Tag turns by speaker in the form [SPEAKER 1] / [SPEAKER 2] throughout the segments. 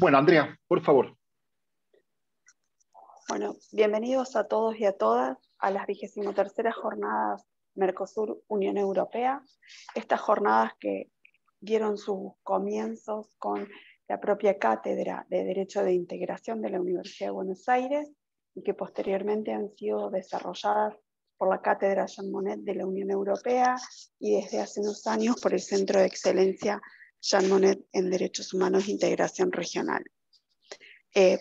[SPEAKER 1] Bueno, Andrea, por favor.
[SPEAKER 2] Bueno, bienvenidos a todos y a todas a las 23ª jornadas Mercosur-Unión Europea. Estas jornadas que dieron sus comienzos con la propia Cátedra de Derecho de Integración de la Universidad de Buenos Aires y que posteriormente han sido desarrolladas por la Cátedra Jean Monnet de la Unión Europea y desde hace unos años por el Centro de Excelencia Jean Monnet en Derechos Humanos e Integración Regional.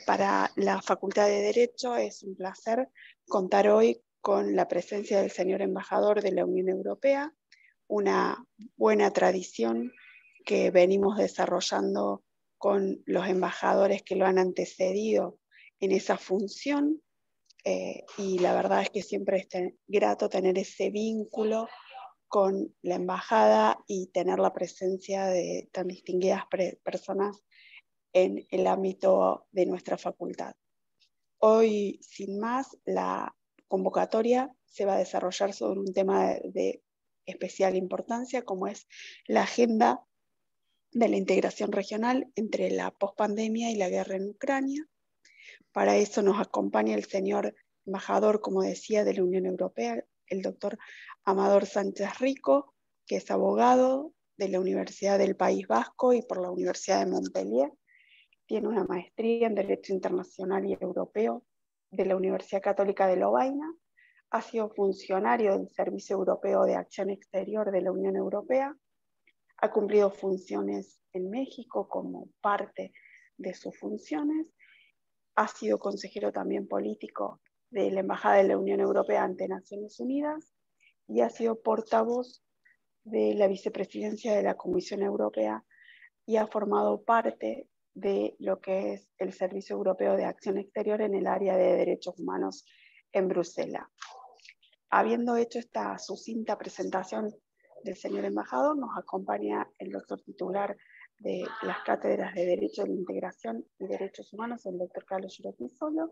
[SPEAKER 2] Para la Facultad de Derecho es un placer contar hoy con la presencia del señor embajador de la Unión Europea, una buena tradición que venimos desarrollando con los embajadores que lo han antecedido en esa función, y la verdad es que siempre es grato tener ese vínculo con la embajada y tener la presencia de tan distinguidas personas en el ámbito de nuestra facultad. Hoy, sin más, la convocatoria se va a desarrollar sobre un tema de especial importancia, como es la agenda de la integración regional entre la pospandemia y la guerra en Ucrania. Para eso nos acompaña el señor embajador, como decía, de la Unión Europea, el doctor Amador Sánchez Rico, que es abogado de la Universidad del País Vasco y por la Universidad de Montpellier. Tiene una maestría en Derecho Internacional y Europeo de la Universidad Católica de Lovaina. Ha sido funcionario del Servicio Europeo de Acción Exterior de la Unión Europea. Ha cumplido funciones en México como parte de sus funciones. Ha sido consejero también político de la Embajada de la Unión Europea ante Naciones Unidas y ha sido portavoz de la vicepresidencia de la Comisión Europea y ha formado parte de lo que es el Servicio Europeo de Acción Exterior en el área de derechos humanos en Bruselas. Habiendo hecho esta sucinta presentación del señor embajador, nos acompaña el doctor titular de las cátedras de Derecho de la Integración y Derechos Humanos, el doctor Carlos Giropisolo,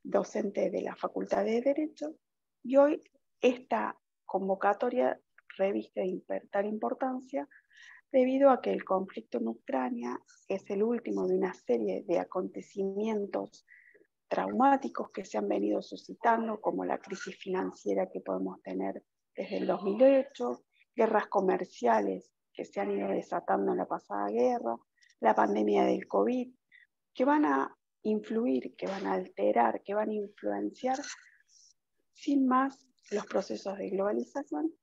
[SPEAKER 2] docente de la Facultad de Derecho, y hoy esta convocatoria reviste tal importancia debido a que el conflicto en Ucrania es el último de una serie de acontecimientos traumáticos que se han venido suscitando, como la crisis financiera que podemos tener desde el 2008, guerras comerciales que se han ido desatando en la pasada guerra, la pandemia del COVID, que van a influir, que van a alterar, que van a influenciar sin más los procesos de globalización.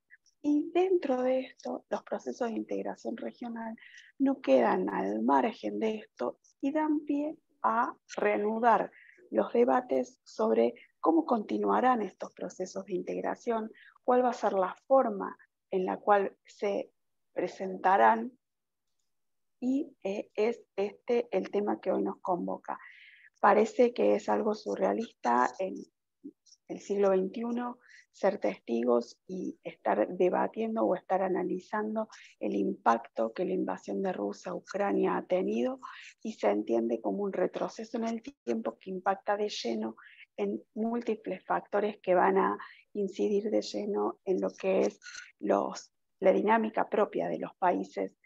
[SPEAKER 2] Y dentro de esto, los procesos de integración regional no quedan al margen de esto y dan pie a reanudar los debates sobre cómo continuarán estos procesos de integración, cuál va a ser la forma en la cual se presentarán, y es este el tema que hoy nos convoca. Parece que es algo surrealista en el siglo XXI ser testigos y estar debatiendo o estar analizando el impacto que la invasión de Rusia a Ucrania ha tenido, y se entiende como un retroceso en el tiempo que impacta de lleno en múltiples factores que van a incidir de lleno en lo que es la dinámica propia de los países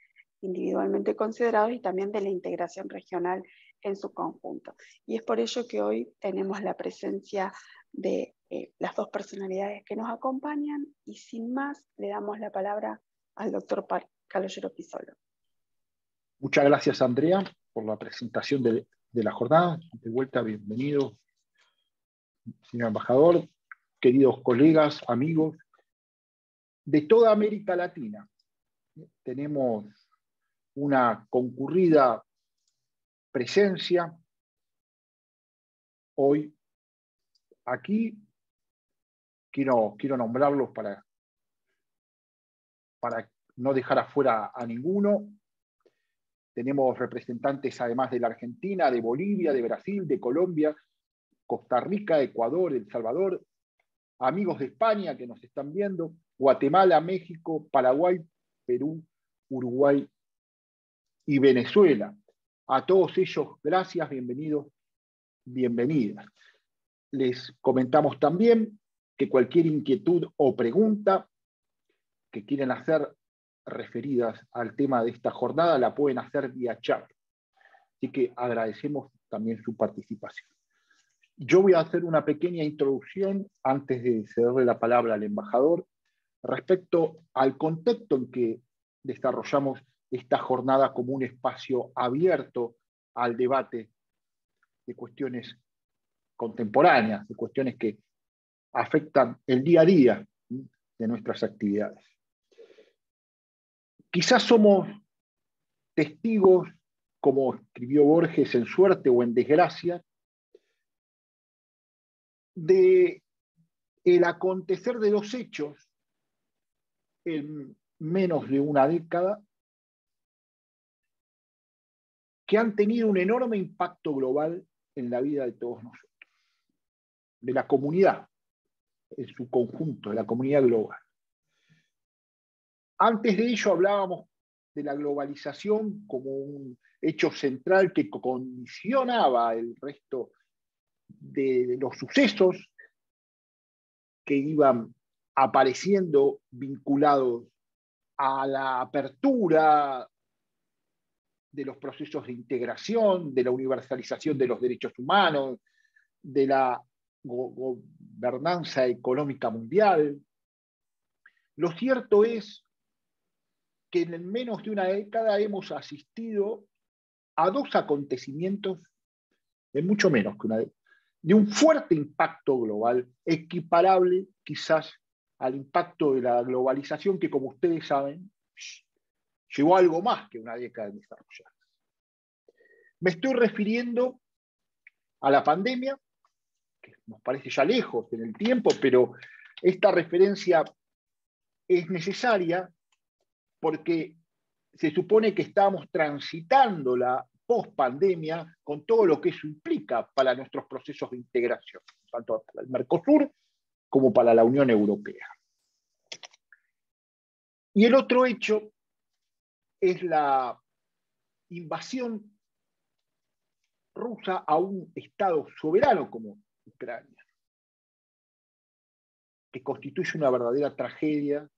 [SPEAKER 2] individualmente considerados y también de la integración regional en su conjunto. Y es por ello que hoy tenemos la presencia de las dos personalidades que nos acompañan, y sin más le damos la palabra al doctor Carlos Giropisolo.
[SPEAKER 1] Muchas gracias, Andrea, por la presentación de la jornada. De vuelta, bienvenido, señor embajador, queridos colegas, amigos de toda América Latina. Tenemos una concurrida presencia hoy aquí. Quiero nombrarlos para no dejar afuera a ninguno. Tenemos representantes además de la Argentina, de Bolivia, de Brasil, de Colombia, Costa Rica, Ecuador, El Salvador, amigos de España que nos están viendo, Guatemala, México, Paraguay, Perú, Uruguay y Venezuela. A todos ellos, gracias, bienvenidos, bienvenidas. Les comentamos también que cualquier inquietud o pregunta que quieren hacer referidas al tema de esta jornada la pueden hacer vía chat. Así que agradecemos también su participación. Yo voy a hacer una pequeña introducción antes de cederle la palabra al embajador respecto al contexto en que desarrollamos esta jornada como un espacio abierto al debate de cuestiones contemporáneas, de cuestiones que afectan el día a día de nuestras actividades. Quizás somos testigos, como escribió Borges, en Suerte o en Desgracia, de el acontecer de los hechos en menos de una década que han tenido un enorme impacto global en la vida de todos nosotros, de la comunidad en su conjunto, de la comunidad global. Antes de ello hablábamos de la globalización como un hecho central que condicionaba el resto de los sucesos que iban apareciendo vinculados a la apertura de los procesos de integración, de la universalización de los derechos humanos, de la gobernanza económica mundial. Lo cierto es que en menos de una década hemos asistido a dos acontecimientos, en mucho menos que una década, de un fuerte impacto global, equiparable quizás al impacto de la globalización que, como ustedes saben, llevó algo más que una década de desarrollar. Me estoy refiriendo a la pandemia, que nos parece ya lejos en el tiempo, pero esta referencia es necesaria porque se supone que estamos transitando la post-pandemia con todo lo que eso implica para nuestros procesos de integración, tanto para el Mercosur como para la Unión Europea. Y el otro hecho es la invasión rusa a un Estado soberano como Ucrania, que constituye una verdadera tragedia.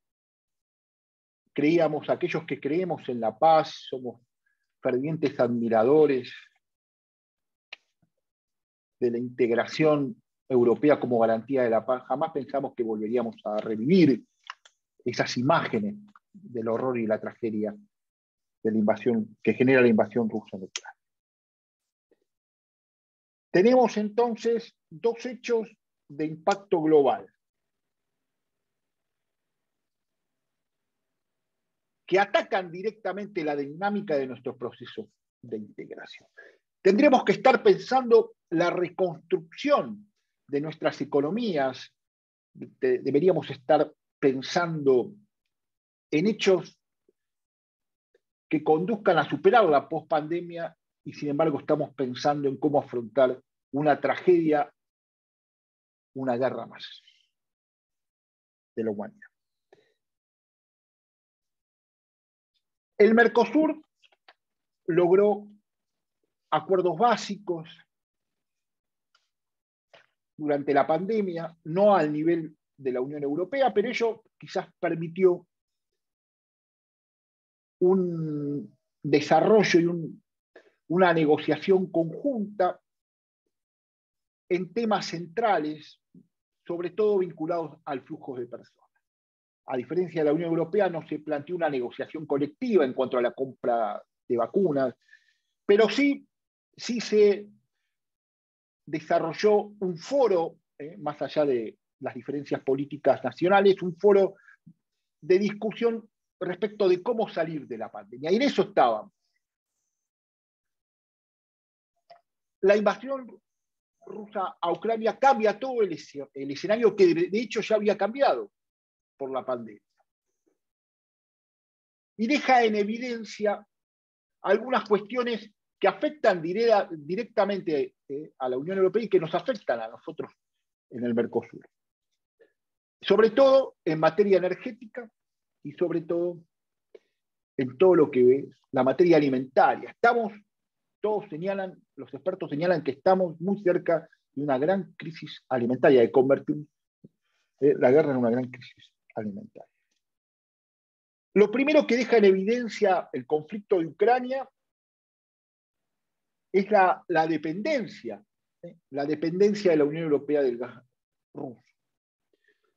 [SPEAKER 1] Creíamos, aquellos que creemos en la paz, somos fervientes admiradores de la integración europea como garantía de la paz. Jamás pensamos que volveríamos a revivir esas imágenes del horror y la tragedia de la invasión que genera la invasión rusa en Ucrania. Tenemos entonces dos hechos de impacto global que atacan directamente la dinámica de nuestros procesos de integración. Tendremos que estar pensando la reconstrucción de nuestras economías, deberíamos estar pensando en hechos que conduzcan a superar la pospandemia y sin embargo estamos pensando en cómo afrontar una tragedia, una guerra más de la humanidad. El Mercosur logró acuerdos básicos durante la pandemia, no al nivel de la Unión Europea, pero ello quizás permitió un desarrollo y una negociación conjunta en temas centrales, sobre todo vinculados al flujo de personas. A diferencia de la Unión Europea, no se planteó una negociación colectiva en cuanto a la compra de vacunas, pero sí se desarrolló un foro, más allá de las diferencias políticas nacionales, un foro de discusión respecto de cómo salir de la pandemia. Y en eso estábamos. La invasión rusa a Ucrania cambia todo el escenario que de hecho ya había cambiado por la pandemia. Y deja en evidencia algunas cuestiones que afectan directamente a la Unión Europea y que nos afectan a nosotros en el Mercosur. Sobre todo en materia energética y sobre todo en todo lo que es la materia alimentaria. Los expertos señalan que estamos muy cerca de una gran crisis alimentaria, de convertir la guerra en una gran crisis alimentaria. Lo primero que deja en evidencia el conflicto de Ucrania es la dependencia, la dependencia de la Unión Europea del gas ruso.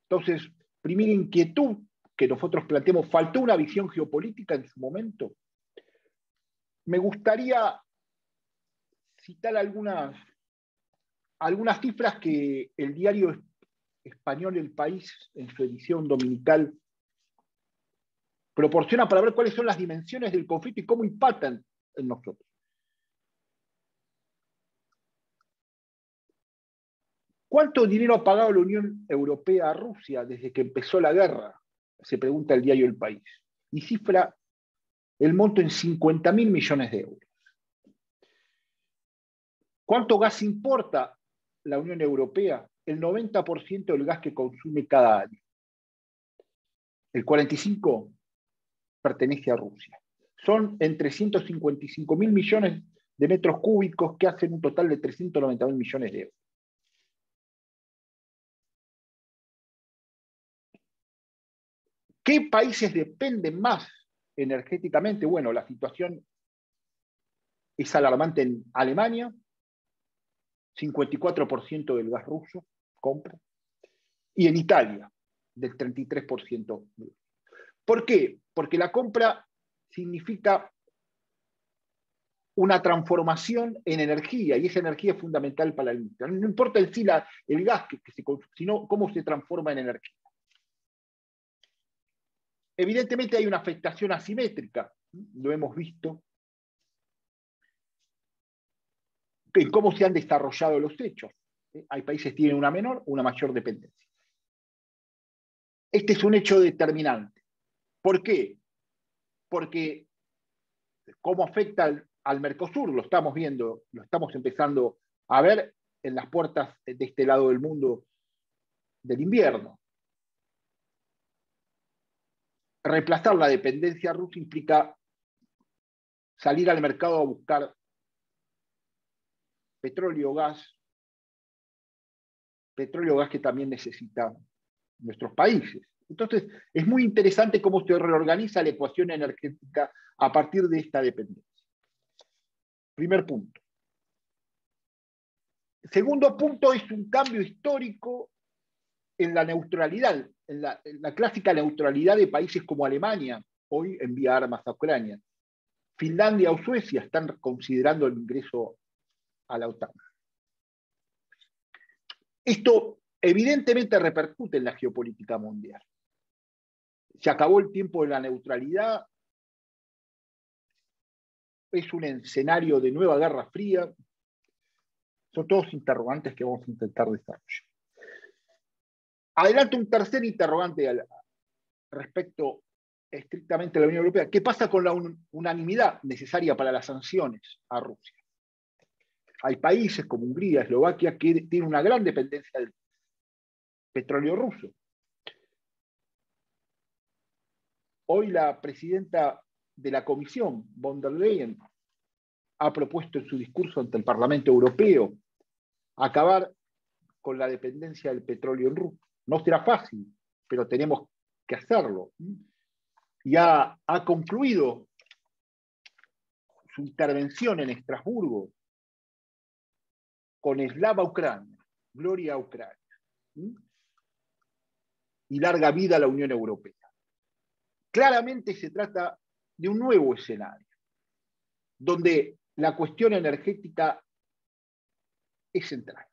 [SPEAKER 1] Entonces, primera inquietud que nosotros planteamos, ¿faltó una visión geopolítica en su momento? Me gustaría citar algunas cifras que el diario español El País, en su edición dominical, proporciona para ver cuáles son las dimensiones del conflicto y cómo impactan en nosotros. ¿Cuánto dinero ha pagado la Unión Europea a Rusia desde que empezó la guerra? Se pregunta el diario El País. Y cifra el monto en 50.000 millones de euros. ¿Cuánto gas importa la Unión Europea? El 90% del gas que consume cada año. El 45% pertenece a Rusia. Son entre 155.000 millones de metros cúbicos que hacen un total de 390.000 millones de euros. ¿Qué países dependen más energéticamente? Bueno, la situación es alarmante en Alemania, 54% del gas ruso compra, y en Italia, del 33%. ¿Por qué? Porque la compra significa una transformación en energía, y esa energía es fundamental para la industria. No importa en sí el gas que se consume, sino cómo se transforma en energía. Evidentemente hay una afectación asimétrica, lo hemos visto, en cómo se han desarrollado los hechos. Hay países que tienen una menor o una mayor dependencia. Este es un hecho determinante. ¿Por qué? Porque cómo afecta al Mercosur, lo estamos viendo, lo estamos empezando a ver en las puertas de este lado del mundo del invierno. Reemplazar la dependencia rusa implica salir al mercado a buscar petróleo, gas que también necesitan nuestros países. Entonces, es muy interesante cómo se reorganiza la ecuación energética a partir de esta dependencia. Primer punto. Segundo punto es un cambio histórico en la neutralidad, en la clásica neutralidad de países como Alemania, hoy envía armas a Ucrania. Finlandia o Suecia están considerando el ingreso a la OTAN. Esto evidentemente repercute en la geopolítica mundial. Se acabó el tiempo de la neutralidad, es un escenario de nueva guerra fría. Son todos interrogantes que vamos a intentar desarrollar. Adelanto un tercer interrogante respecto estrictamente a la Unión Europea. ¿Qué pasa con la unanimidad necesaria para las sanciones a Rusia? Hay países como Hungría, Eslovaquia, que tienen una gran dependencia del petróleo ruso. Hoy la presidenta de la Comisión, von der Leyen, ha propuesto en su discurso ante el Parlamento Europeo acabar con la dependencia del petróleo en Rusia. No será fácil, pero tenemos que hacerlo. Y ha concluido su intervención en Estrasburgo con Slava Ucrania, gloria a Ucrania, y larga vida a la Unión Europea. Claramente se trata de un nuevo escenario, donde la cuestión energética es central.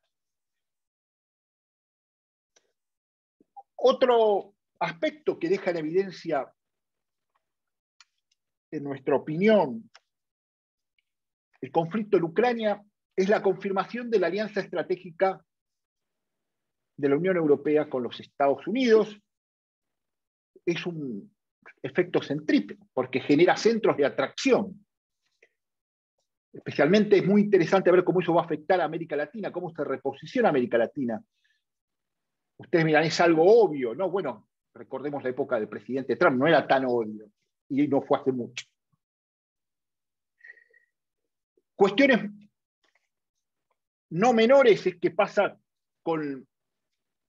[SPEAKER 1] Otro aspecto que deja en evidencia, en nuestra opinión, el conflicto en Ucrania es la confirmación de la alianza estratégica de la Unión Europea con los Estados Unidos. Es un efecto centrípeto, porque genera centros de atracción. Especialmente es muy interesante ver cómo eso va a afectar a América Latina, cómo se reposiciona América Latina. Ustedes miran, es algo obvio, ¿no? Bueno, recordemos la época del presidente Trump, no era tan obvio, y no fue hace mucho. Cuestiones no menores es que pasa con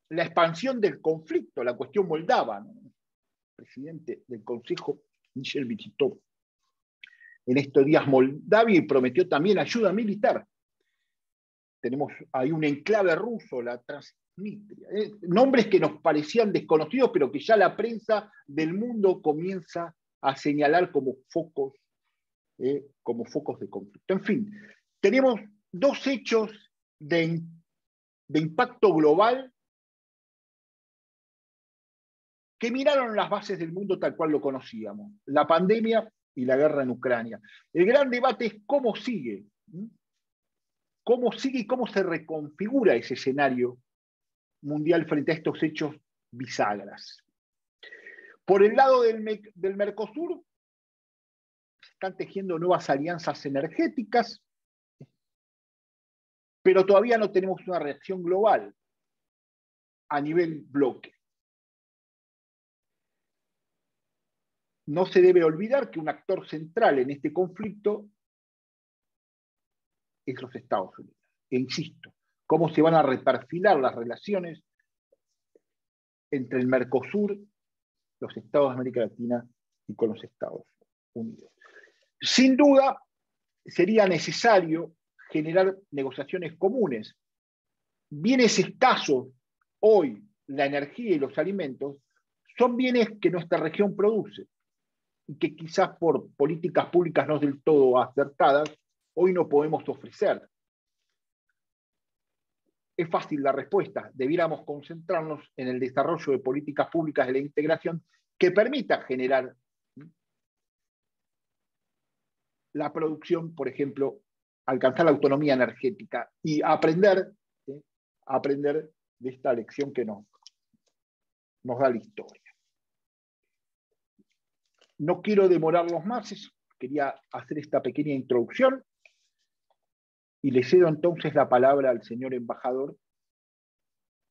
[SPEAKER 1] la expansión del conflicto, la cuestión moldava, ¿no? El presidente del Consejo, Michel visitó en estos días Moldavia y prometió también ayuda militar. Tenemos ahí un enclave ruso, la Transnistria. Nombres que nos parecían desconocidos, pero que ya la prensa del mundo comienza a señalar como focos de conflicto. En fin, tenemos dos hechos de impacto global que miraron las bases del mundo tal cual lo conocíamos, la pandemia y la guerra en Ucrania. El gran debate es cómo sigue y cómo se reconfigura ese escenario mundial frente a estos hechos bisagras. Por el lado del Mercosur, se están tejiendo nuevas alianzas energéticas, pero todavía no tenemos una reacción global a nivel bloque. No se debe olvidar que un actor central en este conflicto es los Estados Unidos. E insisto, cómo se van a reperfilar las relaciones entre el Mercosur, los Estados de América Latina y con los Estados Unidos. Sin duda, sería necesario generar negociaciones comunes. Bienes escasos hoy, la energía y los alimentos, son bienes que nuestra región produce y que quizás por políticas públicas no del todo acertadas, hoy no podemos ofrecer. Es fácil la respuesta. Debiéramos concentrarnos en el desarrollo de políticas públicas de la integración que permita generar la producción, por ejemplo, alcanzar la autonomía energética y aprender de esta lección que nos da la historia. No quiero demorarlos más, quería hacer esta pequeña introducción y le cedo entonces la palabra al señor embajador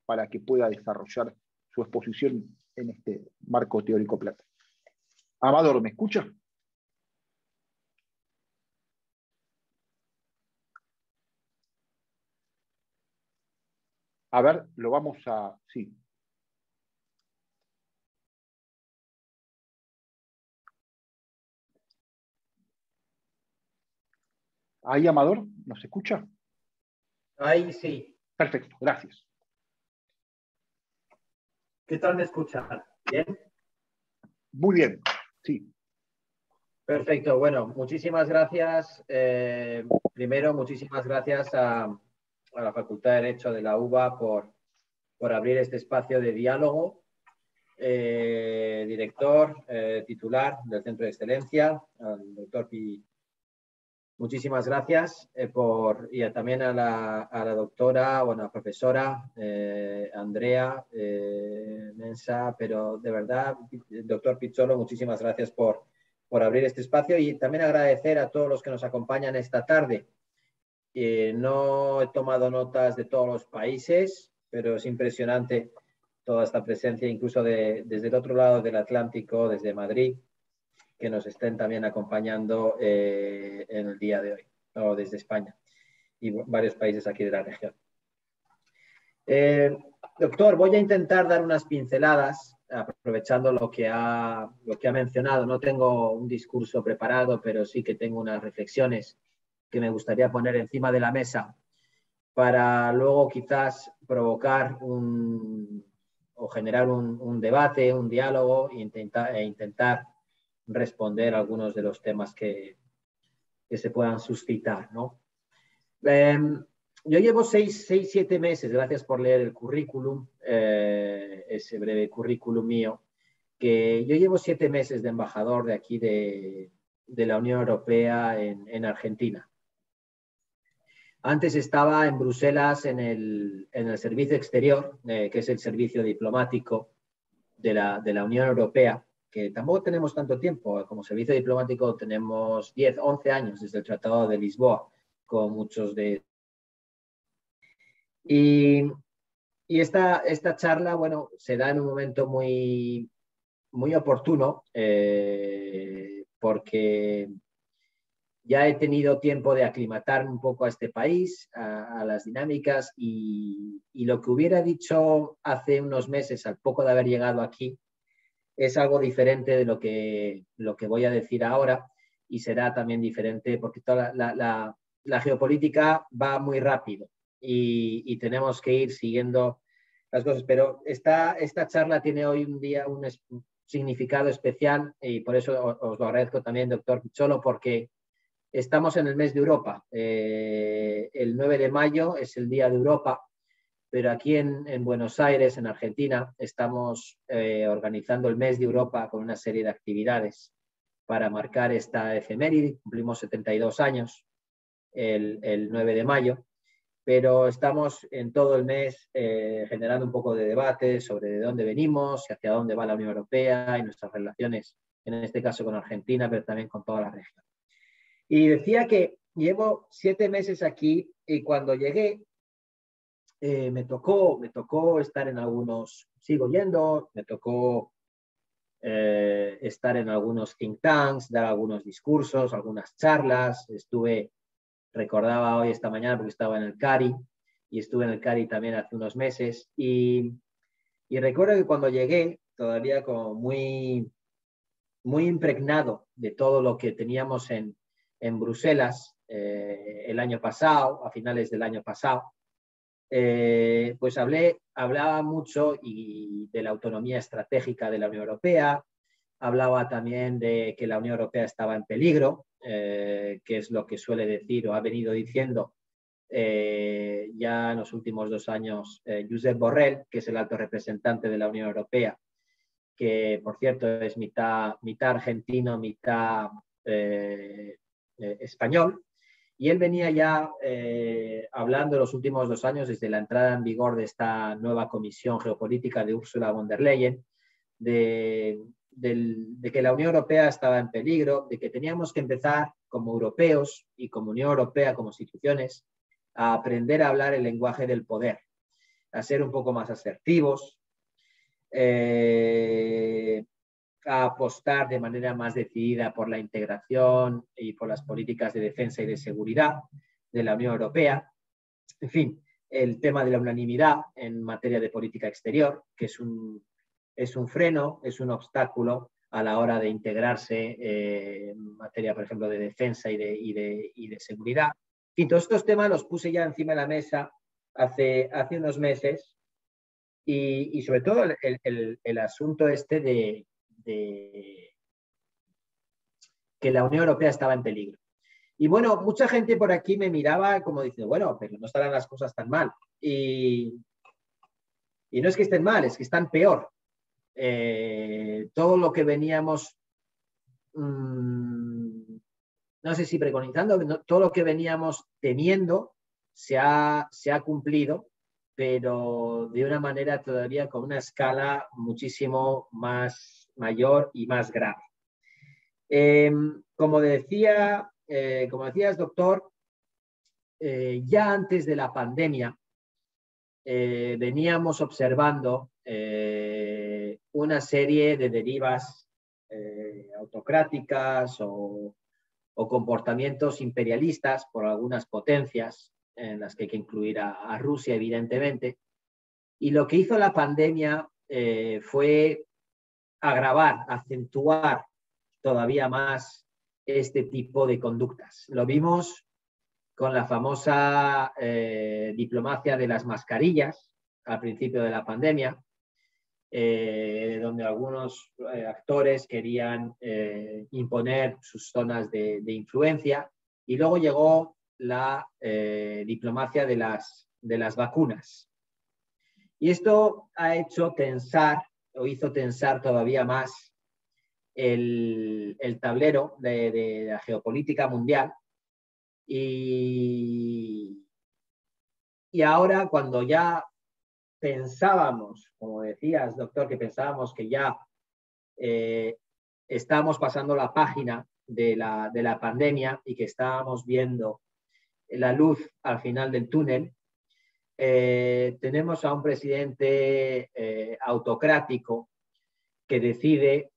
[SPEAKER 1] para que pueda desarrollar su exposición en este marco teórico plata. Amador, ¿me escucha? A ver, lo vamos a... Sí. ¿Ahí, Amador? ¿Nos escucha?
[SPEAKER 3] Ahí sí.
[SPEAKER 1] Perfecto, gracias.
[SPEAKER 3] ¿Qué tal me escuchan? ¿Bien?
[SPEAKER 1] Muy bien, sí.
[SPEAKER 3] Perfecto, bueno, muchísimas gracias. Primero, muchísimas gracias a la Facultad de Derecho de la UBA por abrir este espacio de diálogo. Director, titular del Centro de Excelencia, al doctor Pi. Muchísimas gracias y también a la doctora, bueno, profesora Andrea Mensa, pero de verdad, doctor Pizzolo, muchísimas gracias por abrir este espacio y también agradecer a todos los que nos acompañan esta tarde. No he tomado notas de todos los países, pero es impresionante toda esta presencia, incluso desde el otro lado del Atlántico, desde Madrid, que nos estén también acompañando en el día de hoy, o desde España y varios países aquí de la región. Doctor, voy a intentar dar unas pinceladas, aprovechando lo que ha mencionado. No tengo un discurso preparado, pero sí que tengo unas reflexiones que me gustaría poner encima de la mesa para luego quizás provocar o generar un debate, un diálogo e intentar responder a algunos de los temas que se puedan suscitar, ¿no? Yo llevo 6-7 meses, gracias por leer el currículum, ese breve currículum mío, que yo llevo 7 meses de embajador de aquí de la Unión Europea en Argentina. Antes estaba en Bruselas en el servicio exterior, que es el servicio diplomático de la Unión Europea, que tampoco tenemos tanto tiempo. Como servicio diplomático tenemos 10-11 años desde el Tratado de Lisboa, con muchos de... Y esta charla, bueno, se da en un momento muy, muy oportuno, porque ya he tenido tiempo de aclimatarme un poco a este país, a las dinámicas, y lo que hubiera dicho hace unos meses, al poco de haber llegado aquí, es algo diferente de lo que voy a decir ahora, y será también diferente porque toda la geopolítica va muy rápido y tenemos que ir siguiendo las cosas. Pero esta charla tiene hoy un día un significado especial y por eso os lo agradezco también, doctor Picholo, porque estamos en el mes de Europa. El 9 de mayo es el Día de Europa, pero aquí en Buenos Aires, en Argentina, estamos organizando el mes de Europa con una serie de actividades para marcar esta efeméride. Cumplimos 72 años el 9 de mayo, pero estamos en todo el mes generando un poco de debate sobre de dónde venimos y hacia dónde va la Unión Europea y nuestras relaciones, en este caso con Argentina, pero también con toda la región. Y decía que llevo 7 meses aquí y cuando llegué me tocó estar en algunos, sigo yendo, me tocó estar en algunos think tanks, dar algunos discursos, algunas charlas, recordaba hoy esta mañana porque estaba en el CARI y estuve en el CARI también hace unos meses y recuerdo que cuando llegué todavía como muy impregnado de todo lo que teníamos en Bruselas el año pasado, a finales del año pasado, pues hablaba mucho de la autonomía estratégica de la Unión Europea, hablaba también de que la Unión Europea estaba en peligro, que es lo que suele decir o ha venido diciendo ya en los últimos 2 años Josep Borrell, que es el alto representante de la Unión Europea, que por cierto es mitad argentino, mitad español. Y él venía ya hablando en los últimos 2 años, desde la entrada en vigor de esta nueva Comisión Geopolítica de Ursula von der Leyen, de que la Unión Europea estaba en peligro, de que teníamos que empezar como europeos y como Unión Europea, como instituciones, a aprender a hablar el lenguaje del poder, a ser un poco más asertivos, a apostar de manera más decidida por la integración y por las políticas de defensa y de seguridad de la Unión Europea. En fin, el tema de la unanimidad en materia de política exterior, que es un freno, es un obstáculo a la hora de integrarse en materia, por ejemplo, de defensa y de seguridad. En fin, todos estos temas los puse ya encima de la mesa hace unos meses y sobre todo el asunto este de que la Unión Europea estaba en peligro. Y bueno, mucha gente por aquí me miraba como diciendo, bueno, pero no estarán las cosas tan mal. Y no es que estén mal, es que están peor. Todo lo que veníamos, no sé si preconizando, todo lo que veníamos temiendo se ha cumplido, pero de una manera todavía con una escala muchísimo más mayor y más grave. Como decías, doctor, ya antes de la pandemia veníamos observando una serie de derivas autocráticas o comportamientos imperialistas por algunas potencias, en las que hay que incluir a Rusia, evidentemente. Y lo que hizo la pandemia fue agravar, acentuar todavía más este tipo de conductas. Lo vimos con la famosa diplomacia de las mascarillas al principio de la pandemia, donde algunos actores querían imponer sus zonas de influencia, y luego llegó la diplomacia de las vacunas. Y esto hizo tensar todavía más el tablero de la geopolítica mundial. Y ahora, cuando ya pensábamos, como decías, doctor, que pensábamos que ya estábamos pasando la página de la pandemia y que estábamos viendo la luz al final del túnel, tenemos a un presidente autocrático que decide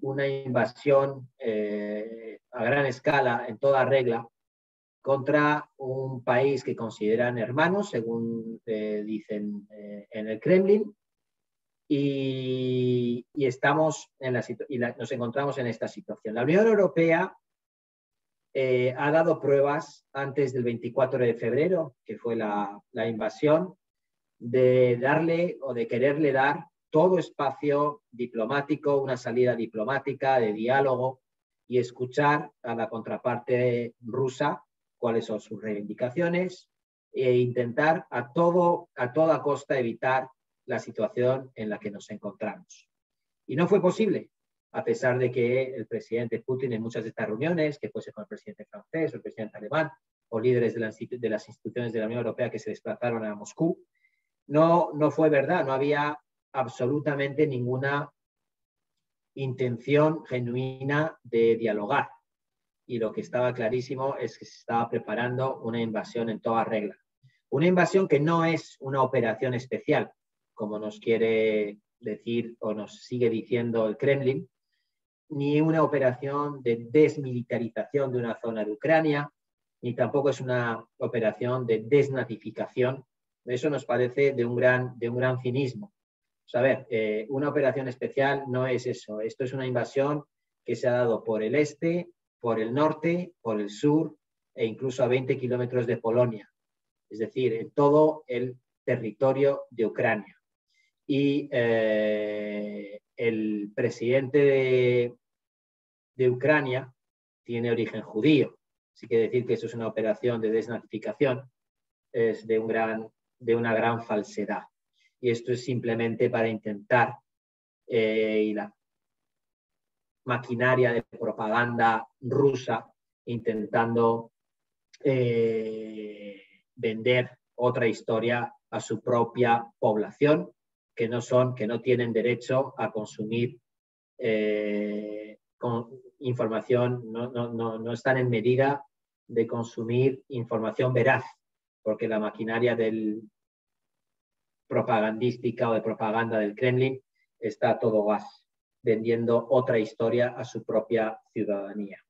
[SPEAKER 3] una invasión a gran escala, en toda regla, contra un país que consideran hermanos, según dicen en el Kremlin, y nos encontramos en esta situación. La Unión Europea ha dado pruebas antes del 24 de febrero, que fue la invasión, de darle o de quererle dar todo espacio diplomático, una salida diplomática, de diálogo, y escuchar a la contraparte rusa cuáles son sus reivindicaciones e intentar a toda costa evitar la situación en la que nos encontramos. Y no fue posible, a pesar de que el presidente Putin en muchas de estas reuniones, que fuese con el presidente francés o el presidente alemán o líderes de las instituciones de la Unión Europea que se desplazaron a Moscú, no fue verdad, no había absolutamente ninguna intención genuina de dialogar. Y lo que estaba clarísimo es que se estaba preparando una invasión en toda regla. Una invasión que no es una operación especial, como nos quiere decir o nos sigue diciendo el Kremlin, ni una operación de desmilitarización de una zona de Ucrania, ni tampoco es una operación de desnazificación. Eso nos parece de un gran cinismo. O sea, a ver, una operación especial no es eso. Esto es una invasión que se ha dado por el este, por el norte, por el sur e incluso a 20 kilómetros de Polonia. Es decir, en todo el territorio de Ucrania. Y el presidente de Ucrania tiene origen judío. Así que decir que eso es una operación de desnazificación es de una gran falsedad. Y esto es simplemente para intentar, y la maquinaria de propaganda rusa intentando vender otra historia a su propia población, que no tienen derecho a consumir información, no están en medida de consumir información veraz, porque la maquinaria propagandística o de propaganda del Kremlin está a todo gas, vendiendo otra historia a su propia ciudadanía.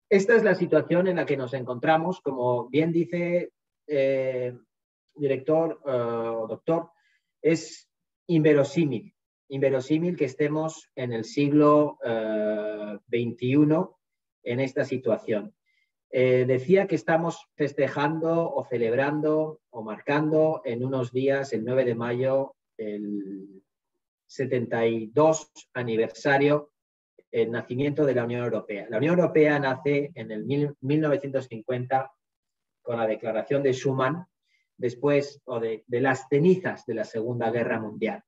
[SPEAKER 3] Esta es la situación en la que nos encontramos. Como bien dice director o doctor, es inverosímil que estemos en el siglo XXI en esta situación. Decía que estamos festejando o celebrando o marcando en unos días, el 9 de mayo, el 72 aniversario del nacimiento de la Unión Europea. La Unión Europea nace en el 1950 con la Declaración de Schuman, después de las cenizas de la Segunda Guerra Mundial.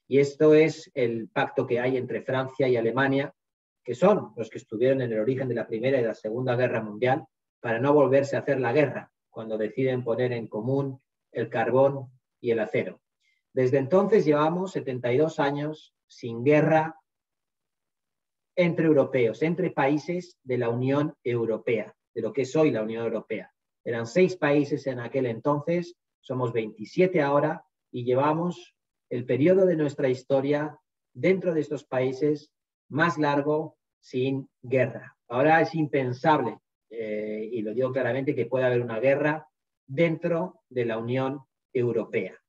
[SPEAKER 3] Y esto es el pacto que hay entre Francia y Alemania, que son los que estuvieron en el origen de la Primera y la Segunda Guerra Mundial, para no volverse a hacer la guerra, cuando deciden poner en común el carbón y el acero. Desde entonces llevamos 72 años sin guerra entre europeos, entre países de la Unión Europea, de lo que es hoy la Unión Europea. Eran 6 países en aquel entonces, somos 27 ahora, y llevamos el periodo de nuestra historia dentro de estos países más largo sin guerra. Ahora es impensable, y lo digo claramente, que pueda haber una guerra dentro de la Unión Europea.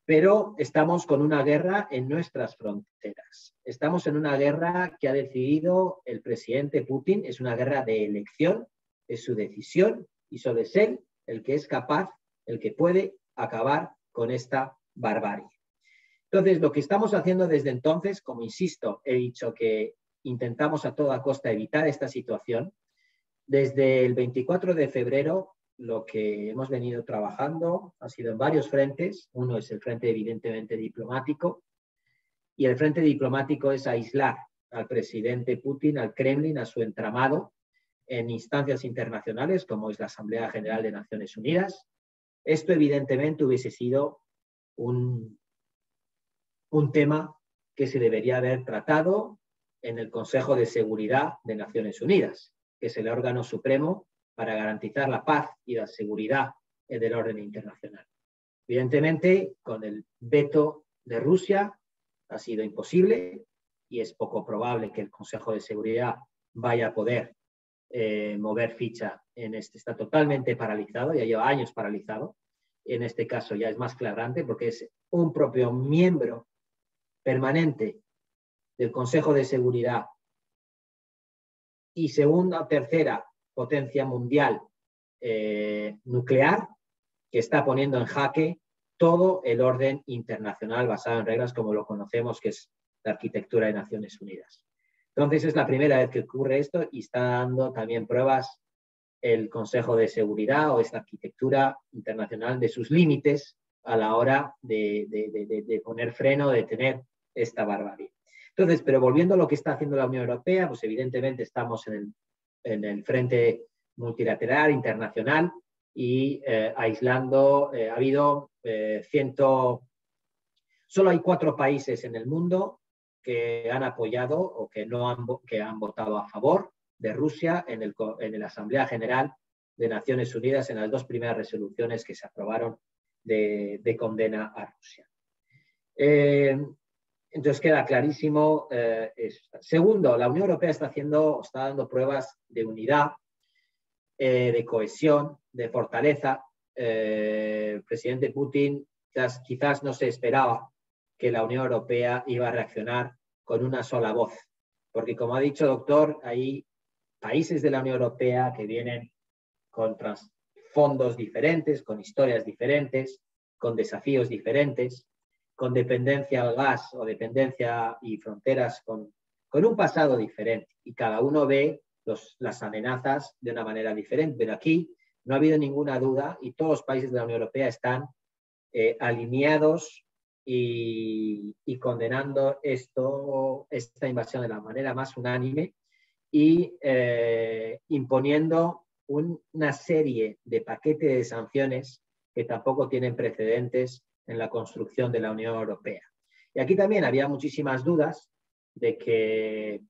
[SPEAKER 3] Pero estamos con una guerra en nuestras fronteras. Estamos en una guerra que ha decidido el presidente Putin, es una guerra de elección, es su decisión, y solo es él el que es capaz, el que puede acabar con esta barbarie. Entonces, lo que estamos haciendo desde entonces, como insisto, he dicho que intentamos a toda costa evitar esta situación. Desde el 24 de febrero, lo que hemos venido trabajando ha sido en varios frentes. Uno es el frente evidentemente diplomático, y el frente diplomático es aislar al presidente Putin, al Kremlin, a su entramado en instancias internacionales como es la Asamblea General de Naciones Unidas. Esto evidentemente hubiese sido un tema que se debería haber tratado en el Consejo de Seguridad de Naciones Unidas, que es el órgano supremo para garantizar la paz y la seguridad del orden internacional. Evidentemente, con el veto de Rusia ha sido imposible, y es poco probable que el Consejo de Seguridad vaya a poder mover ficha en este. Está totalmente paralizado, ya lleva años paralizado. En este caso ya es más flagrante porque es un propio miembro permanente del Consejo de Seguridad y segunda o tercera potencia mundial nuclear, que está poniendo en jaque todo el orden internacional basado en reglas como lo conocemos, que es la arquitectura de Naciones Unidas. Entonces es la primera vez que ocurre esto y está dando también pruebas el Consejo de Seguridad o esta arquitectura internacional de sus límites a la hora de poner freno, de detener esta barbarie. Entonces, pero volviendo a lo que está haciendo la Unión Europea, pues evidentemente estamos en el frente multilateral, internacional, y aislando, ha habido solo hay 4 países en el mundo que han apoyado o que han votado a favor de Rusia en la Asamblea General de Naciones Unidas en las 2 primeras resoluciones que se aprobaron de condena a Rusia. Entonces queda clarísimo. Segundo, la Unión Europea está dando pruebas de unidad, de cohesión, de fortaleza. El presidente Putin quizás no se esperaba que la Unión Europea iba a reaccionar con una sola voz, porque como ha dicho el doctor, hay países de la Unión Europea que vienen con trasfondos diferentes, con historias diferentes, con desafíos diferentes, con dependencia al gas o dependencia y fronteras con un pasado diferente, y cada uno ve las amenazas de una manera diferente. Pero aquí no ha habido ninguna duda y todos los países de la Unión Europea están alineados y condenando esta invasión de la manera más unánime y imponiendo una serie de paquetes de sanciones que tampoco tienen precedentes en la construcción de la Unión Europea. Y aquí también había muchísimas dudas de que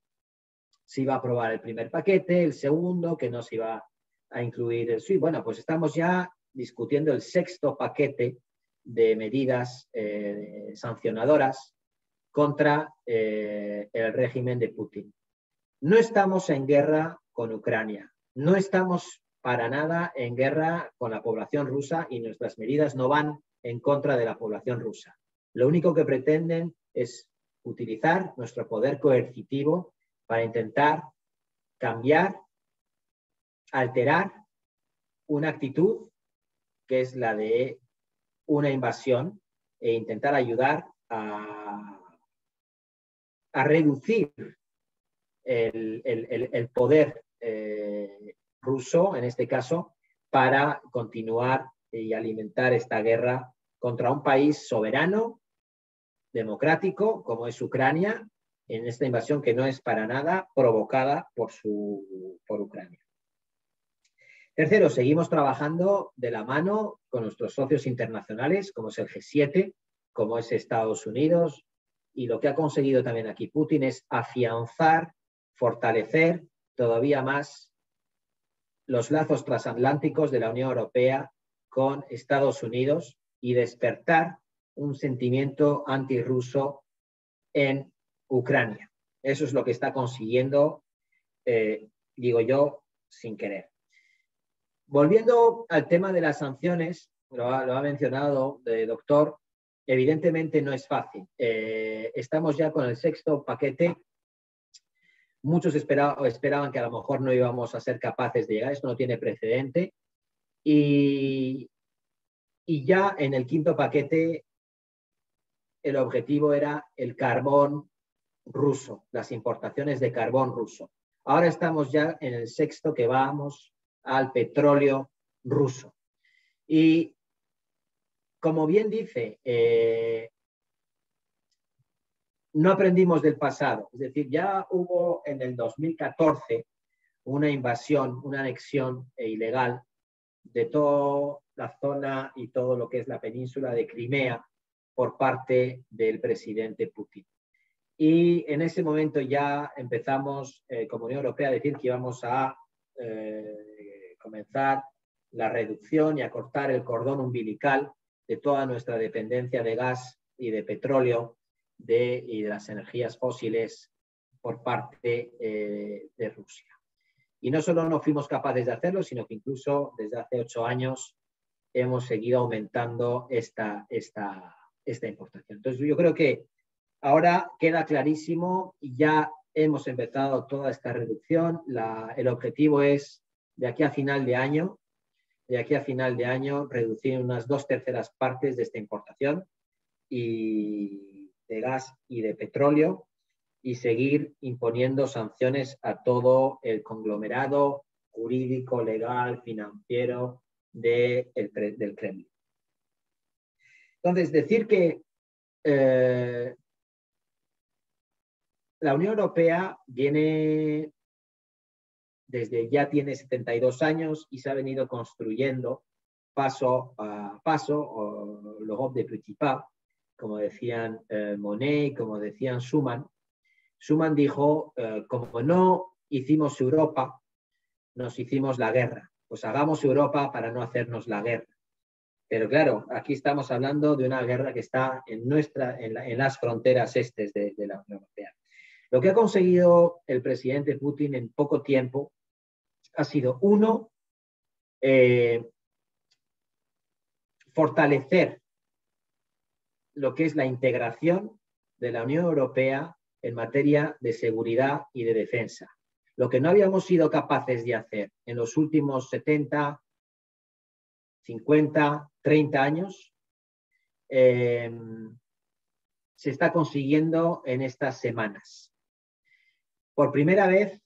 [SPEAKER 3] se iba a aprobar el primer paquete, el segundo, que no se iba a incluir el SWIFT. Bueno, pues estamos ya discutiendo el 6º paquete de medidas sancionadoras contra el régimen de Putin. No estamos en guerra con Ucrania, no estamos para nada en guerra con la población rusa y nuestras medidas no van en contra de la población rusa. Lo único que pretenden es utilizar nuestro poder coercitivo para intentar cambiar, alterar una actitud que es la de una invasión e intentar ayudar a reducir el poder ruso, en este caso, para continuar y alimentar esta guerra contra un país soberano, democrático, como es Ucrania, en esta invasión que no es para nada provocada por Ucrania. Tercero, seguimos trabajando de la mano con nuestros socios internacionales, como es el G7, como es Estados Unidos, y lo que ha conseguido también aquí Putin es afianzar, fortalecer todavía más los lazos transatlánticos de la Unión Europea con Estados Unidos y despertar un sentimiento antirruso en Ucrania. Eso es lo que está consiguiendo, digo yo, sin querer. Volviendo al tema de las sanciones, lo ha mencionado el doctor, evidentemente no es fácil. Estamos ya con el 6º paquete. Muchos esperaban que a lo mejor no íbamos a ser capaces de llegar. Esto no tiene precedente. Y ya en el 5º paquete el objetivo era el carbón ruso, las importaciones de carbón ruso. Ahora estamos ya en el 6º, que vamos al petróleo ruso. Y como bien dice, no aprendimos del pasado. Es decir, ya hubo en el 2014 una invasión, una anexión ilegal de toda la zona y todo lo que es la península de Crimea por parte del presidente Putin. Y en ese momento ya empezamos, como Unión Europea, a decir que íbamos a comenzar la reducción y a cortar el cordón umbilical de toda nuestra dependencia de gas y de petróleo y de las energías fósiles por parte de Rusia. Y no solo no fuimos capaces de hacerlo, sino que incluso desde hace 8 años hemos seguido aumentando esta importación. Entonces yo creo que ahora queda clarísimo y ya hemos empezado toda esta reducción. El objetivo es, de aquí a final de año, reducir unas 2/3 partes de esta importación y de gas y de petróleo, y seguir imponiendo sanciones a todo el conglomerado jurídico, legal, financiero del Kremlin. Entonces, decir que la Unión Europea viene ya tiene 72 años y se ha venido construyendo paso a paso, o l'Europe des petits pas, como decían Monnet, como decían Schuman. Schuman dijo, como no hicimos Europa, nos hicimos la guerra. Pues hagamos Europa para no hacernos la guerra. Pero claro, aquí estamos hablando de una guerra que está en las fronteras estes de la Unión Europea. Lo que ha conseguido el presidente Putin en poco tiempo ha sido, uno, fortalecer lo que es la integración de la Unión Europea en materia de seguridad y de defensa. Lo que no habíamos sido capaces de hacer en los últimos 70, 50, 30 años, se está consiguiendo en estas semanas. Por primera vez,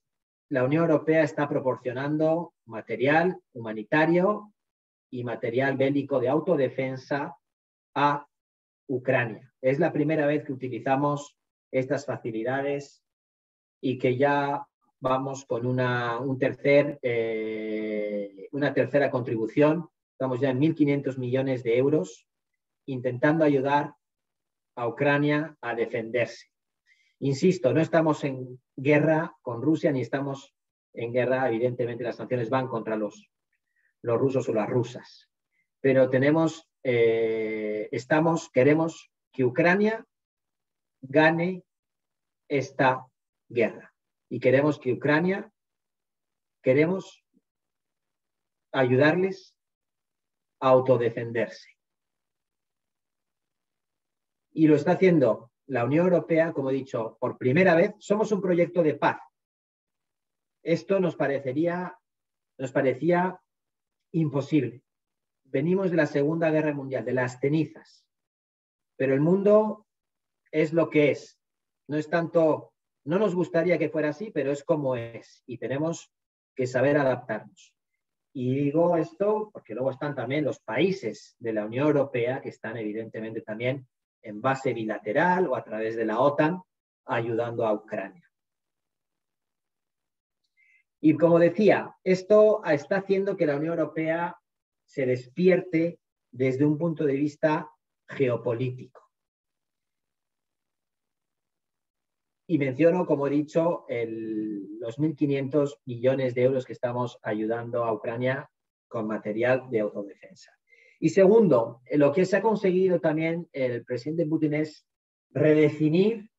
[SPEAKER 3] la Unión Europea está proporcionando material humanitario y material bélico de autodefensa a Ucrania. Es la primera vez que utilizamos estas facilidades y que ya vamos con una tercera contribución. Estamos ya en 1.500 millones de euros intentando ayudar a Ucrania a defenderse. Insisto, no estamos en guerra con Rusia ni estamos en guerra, evidentemente las sanciones van contra los rusos o las rusas, pero queremos que Ucrania gane esta guerra y queremos ayudarles a autodefenderse. Y lo está haciendo la Unión Europea, como he dicho, por primera vez. Somos un proyecto de paz. Esto nos parecía imposible. Venimos de la Segunda Guerra Mundial, de las cenizas, pero el mundo es lo que es. No es tanto, no nos gustaría que fuera así, pero es como es y tenemos que saber adaptarnos. Y digo esto porque luego están también los países de la Unión Europea que están evidentemente también en base bilateral o a través de la OTAN ayudando a Ucrania. Y como decía, esto está haciendo que la Unión Europea se despierte desde un punto de vista geopolítico. Y menciono, como he dicho, los 1.500 millones de euros que estamos ayudando a Ucrania con material de autodefensa. Y segundo, lo que se ha conseguido también el presidente Putin es redefinir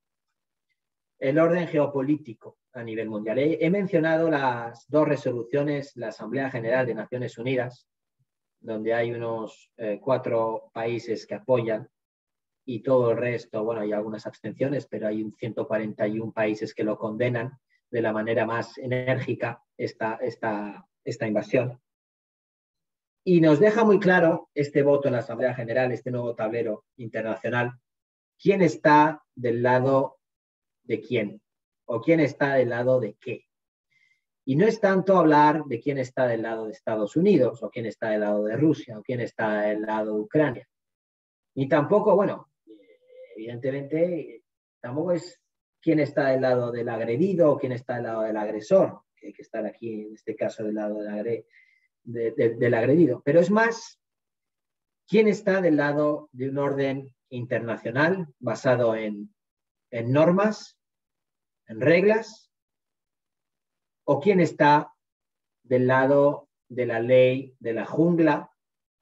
[SPEAKER 3] el orden geopolítico a nivel mundial. He mencionado las dos resoluciones de la Asamblea General de Naciones Unidas, donde hay unos 4 países que apoyan y todo el resto, bueno, hay algunas abstenciones, pero hay 141 países que lo condenan de la manera más enérgica esta invasión. Y nos deja muy claro este voto en la Asamblea General, este nuevo tablero internacional, quién está del lado de quién o quién está del lado de qué. Y no es tanto hablar de quién está del lado de Estados Unidos o quién está del lado de Rusia o quién está del lado de Ucrania. Ni tampoco, bueno, evidentemente, tampoco es quién está del lado del agredido o quién está del lado del agresor, que hay que estar aquí, en este caso, del lado del agredido. Pero es más, quién está del lado de un orden internacional basado en normas, en reglas, o quién está del lado de la ley de la jungla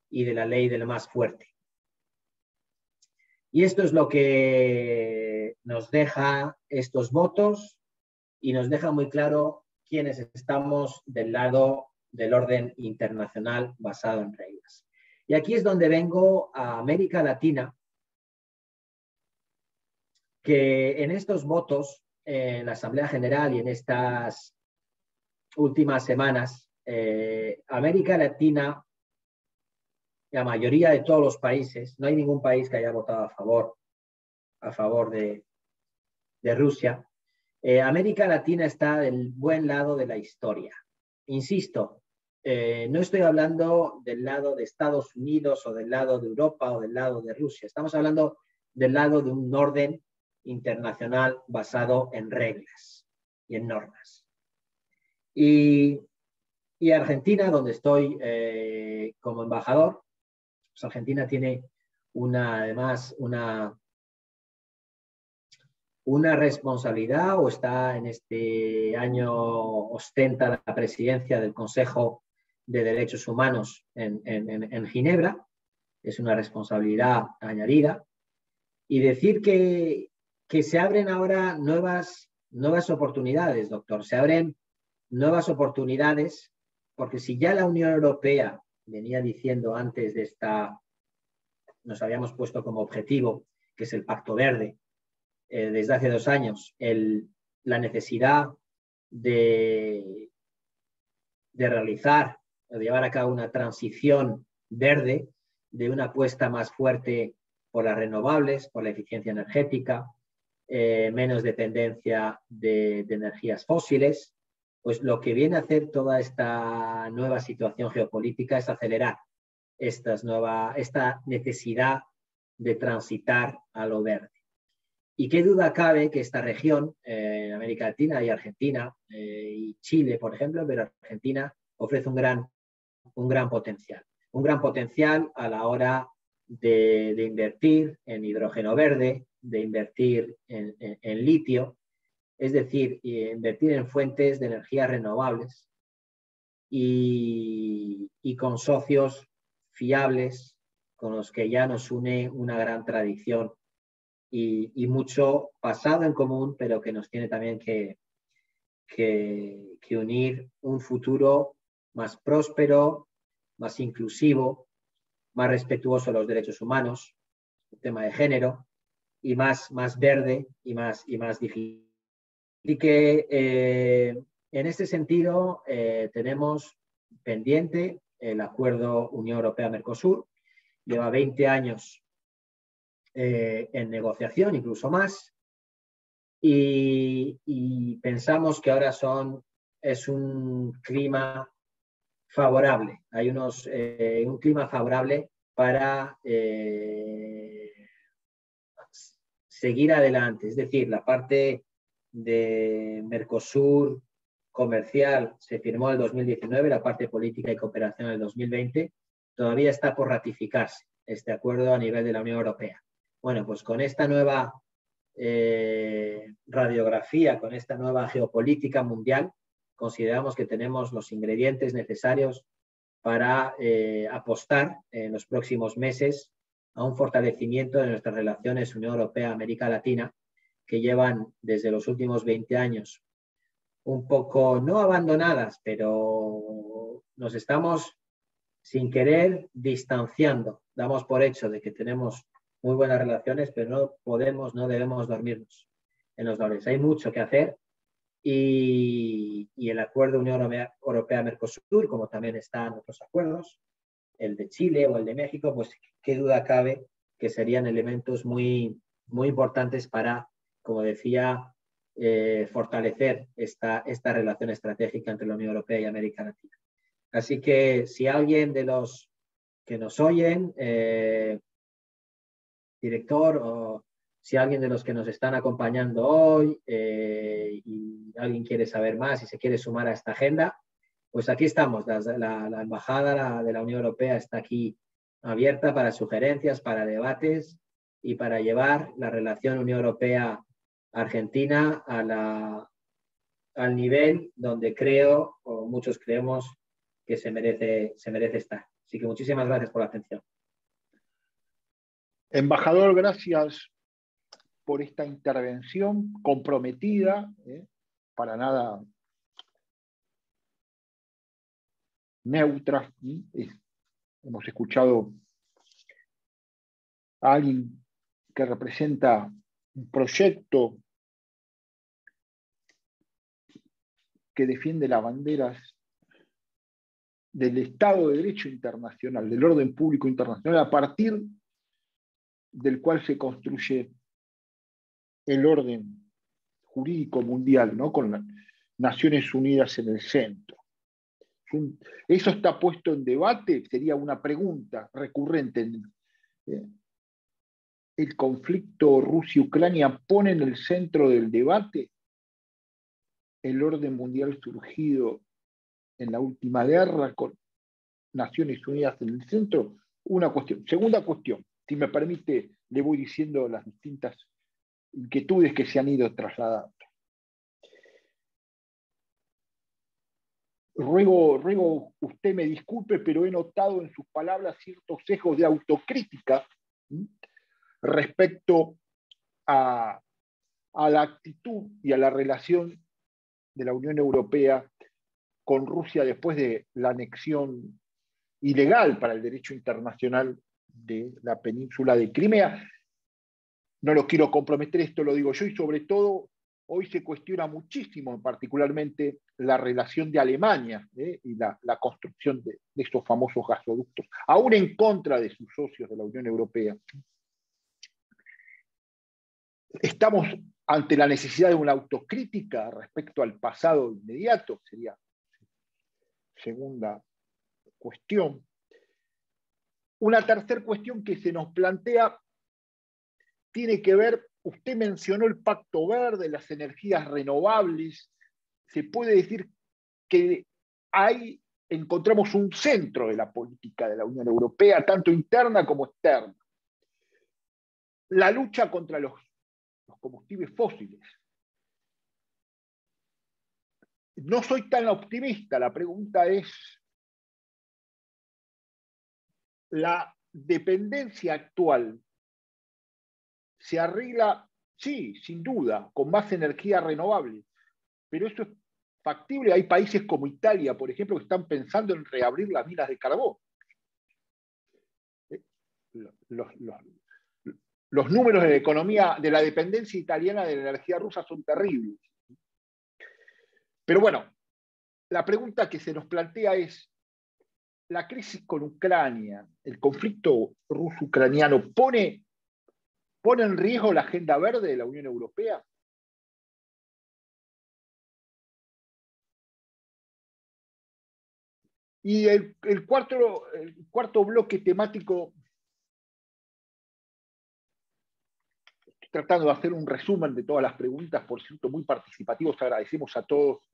[SPEAKER 3] y de la ley del más fuerte. Y esto es lo que nos deja estos votos y nos deja muy claro quiénes estamos del lado del orden internacional basado en reglas. Y aquí es donde vengo a América Latina, que en estos votos, en la Asamblea General y en estas últimas semanas, América Latina, la mayoría de todos los países, no hay ningún país que haya votado a favor de Rusia. América Latina está del buen lado de la historia. Insisto, no estoy hablando del lado de Estados Unidos o del lado de Europa o del lado de Rusia. Estamos hablando del lado de un orden internacional basado en reglas y en normas. Y Argentina, donde estoy como embajador, pues Argentina tiene además una responsabilidad, o está en este año, ostenta la presidencia del Consejo de Derechos Humanos en Ginebra. Es una responsabilidad añadida. Y decir que se abren ahora nuevas oportunidades, doctor. Se abren nuevas oportunidades, porque si ya la Unión Europea venía diciendo antes de nos habíamos puesto como objetivo, que es el Pacto Verde, desde hace 2 años, la necesidad de realizar o de llevar a cabo una transición verde, de una apuesta más fuerte por las renovables, por la eficiencia energética, menos dependencia de energías fósiles, pues lo que viene a hacer toda esta nueva situación geopolítica es acelerar esta necesidad de transitar a lo verde. Y qué duda cabe que esta región, América Latina y Argentina, y Chile, por ejemplo, pero Argentina ofrece un gran potencial. Un gran potencial a la hora de invertir en hidrógeno verde, de invertir en litio, es decir, invertir en fuentes de energía renovables y con socios fiables con los que ya nos une una gran tradición y mucho pasado en común, pero que nos tiene también que unir un futuro más próspero, más inclusivo, más respetuoso de los derechos humanos, el tema de género, y más verde y más digital. Y que en este sentido tenemos pendiente el acuerdo Unión Europea-Mercosur. Lleva 20 años en negociación, incluso más, y pensamos que ahora es un clima favorable. Hay un clima favorable para seguir adelante. Es decir, la parte de Mercosur comercial se firmó en el 2019, la parte política y cooperación en el 2020. Todavía está por ratificarse este acuerdo a nivel de la Unión Europea. Bueno, pues con esta nueva radiografía, con esta nueva geopolítica mundial, consideramos que tenemos los ingredientes necesarios para apostar en los próximos meses a un fortalecimiento de nuestras relaciones Unión Europea-América Latina, que llevan desde los últimos 20 años un poco, no abandonadas, pero nos estamos sin querer distanciando. Damos por hecho de que tenemos muy buenas relaciones, pero no debemos dormirnos en los laureles. Hay mucho que hacer y el acuerdo Unión Europea-Mercosur, como también están otros acuerdos, el de Chile o el de México, pues qué duda cabe que serían elementos muy importantes para, como decía, fortalecer esta relación estratégica entre la Unión Europea y América Latina. Así que si alguien de los que nos oyen, director, o si alguien de los que nos están acompañando hoy y alguien quiere saber más y se quiere sumar a esta agenda, pues aquí estamos. La Embajada de la Unión Europea está aquí abierta para sugerencias, para debates y para llevar la relación Unión Europea-Argentina al nivel donde creo, o muchos creemos, que se merece estar. Así que muchísimas gracias por la atención.
[SPEAKER 1] Embajador, gracias por esta intervención comprometida, para nada neutra. Hemos escuchado a alguien que representa un proyecto que defiende las banderas del Estado de Derecho internacional, del orden público internacional, a partir del cual se construye el orden jurídico mundial, ¿no? Con las Naciones Unidas en el centro. Eso está puesto en debate, sería una pregunta recurrente. El conflicto Rusia-Ucrania pone en el centro del debate el orden mundial surgido en la última guerra, con Naciones Unidas en el centro. Una cuestión. Segunda cuestión, si me permite, le voy diciendo las distintas inquietudes que se han ido trasladando. Ruego usted me disculpe, pero he notado en sus palabras ciertos sesgos de autocrítica respecto a la actitud y a la relación de la Unión Europea con Rusia después de la anexión ilegal para el derecho internacional de la península de Crimea. No lo quiero comprometer, esto lo digo yo, y sobre todo hoy se cuestiona muchísimo, particularmente, la relación de Alemania y la construcción de estos famosos gasoductos, aún en contra de sus socios de la Unión Europea. Estamos ante la necesidad de una autocrítica respecto al pasado inmediato, sería segunda cuestión. Una tercera cuestión que se nos plantea tiene que ver, usted mencionó el Pacto Verde, las energías renovables. Se puede decir que ahí encontramos un centro de la política de la Unión Europea, tanto interna como externa. La lucha contra los combustibles fósiles. No soy tan optimista, la pregunta es, ¿la dependencia actual se arregla? Sí, sin duda, con más energía renovable, pero eso es factible. Hay países como Italia, por ejemplo, que están pensando en reabrir las minas de carbón. Los números de la economía, de la dependencia italiana de la energía rusa son terribles. Pero bueno, la pregunta que se nos plantea es, ¿la crisis con Ucrania, el conflicto ruso-ucraniano, pone en riesgo la agenda verde de la Unión Europea? Y el cuarto bloque temático, estoy tratando de hacer un resumen de todas las preguntas, por cierto, muy participativos, agradecemos a todos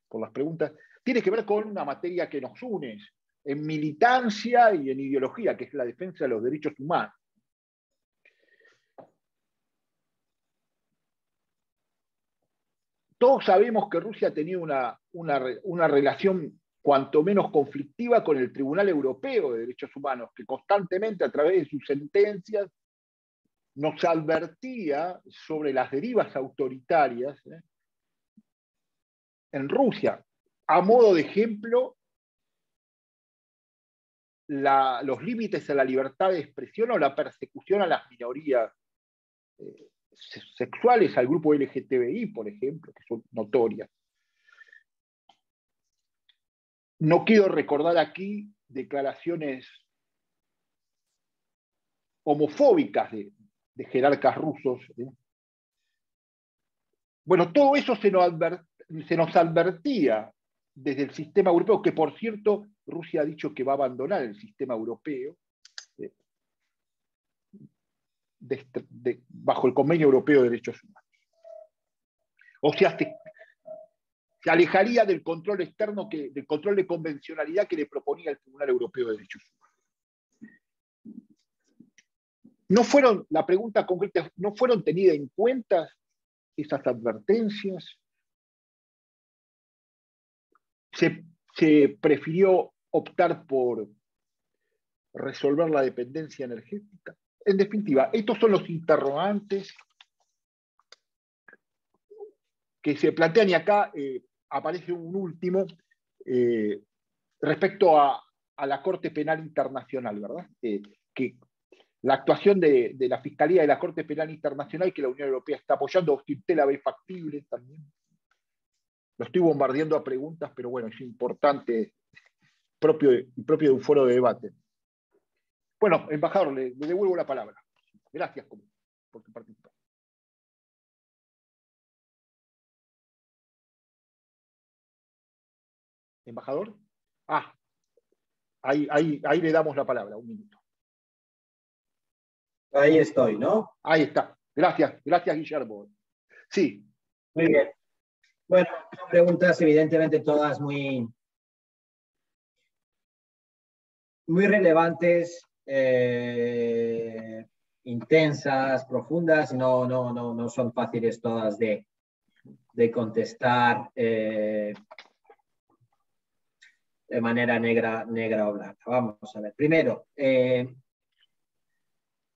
[SPEAKER 1] por las preguntas, tiene que ver con una materia que nos une en militancia y en ideología, que es la defensa de los derechos humanos. Todos sabemos que Rusia tenía una relación cuanto menos conflictiva con el Tribunal Europeo de Derechos Humanos, que constantemente a través de sus sentencias nos advertía sobre las derivas autoritarias en Rusia. A modo de ejemplo, los límites a la libertad de expresión o la persecución a las minorías sexuales, al grupo LGTBI, por ejemplo, que son notorias. No quiero recordar aquí declaraciones homofóbicas de jerarcas rusos. Bueno, todo eso se nos advertía desde el sistema europeo, que por cierto, Rusia ha dicho que va a abandonar el sistema europeo bajo el Convenio Europeo de Derechos Humanos. O sea, se alejaría del control externo, del control de convencionalidad que le proponía el Tribunal Europeo de Derechos Humanos. La pregunta concreta, ¿no fueron tenidas en cuenta esas advertencias? Se prefirió optar por resolver la dependencia energética. En definitiva, estos son los interrogantes que se plantean, y acá aparece un último respecto a la Corte Penal Internacional, ¿verdad? Que la actuación de la Fiscalía de la Corte Penal Internacional que la Unión Europea está apoyando, usted la ve factible también. Lo estoy bombardeando a preguntas, pero bueno, es importante, propio de un foro de debate. Bueno, embajador, le devuelvo la palabra. Gracias por su participación. ¿Embajador? Ahí le damos la palabra, un minuto.
[SPEAKER 3] Ahí estoy, ¿no?
[SPEAKER 1] Ahí está. Gracias, Guillermo. Sí.
[SPEAKER 3] Muy bien. Bueno, son preguntas evidentemente todas muy relevantes, intensas, profundas, no son fáciles todas de contestar de manera negra o blanca. Vamos a ver. Primero,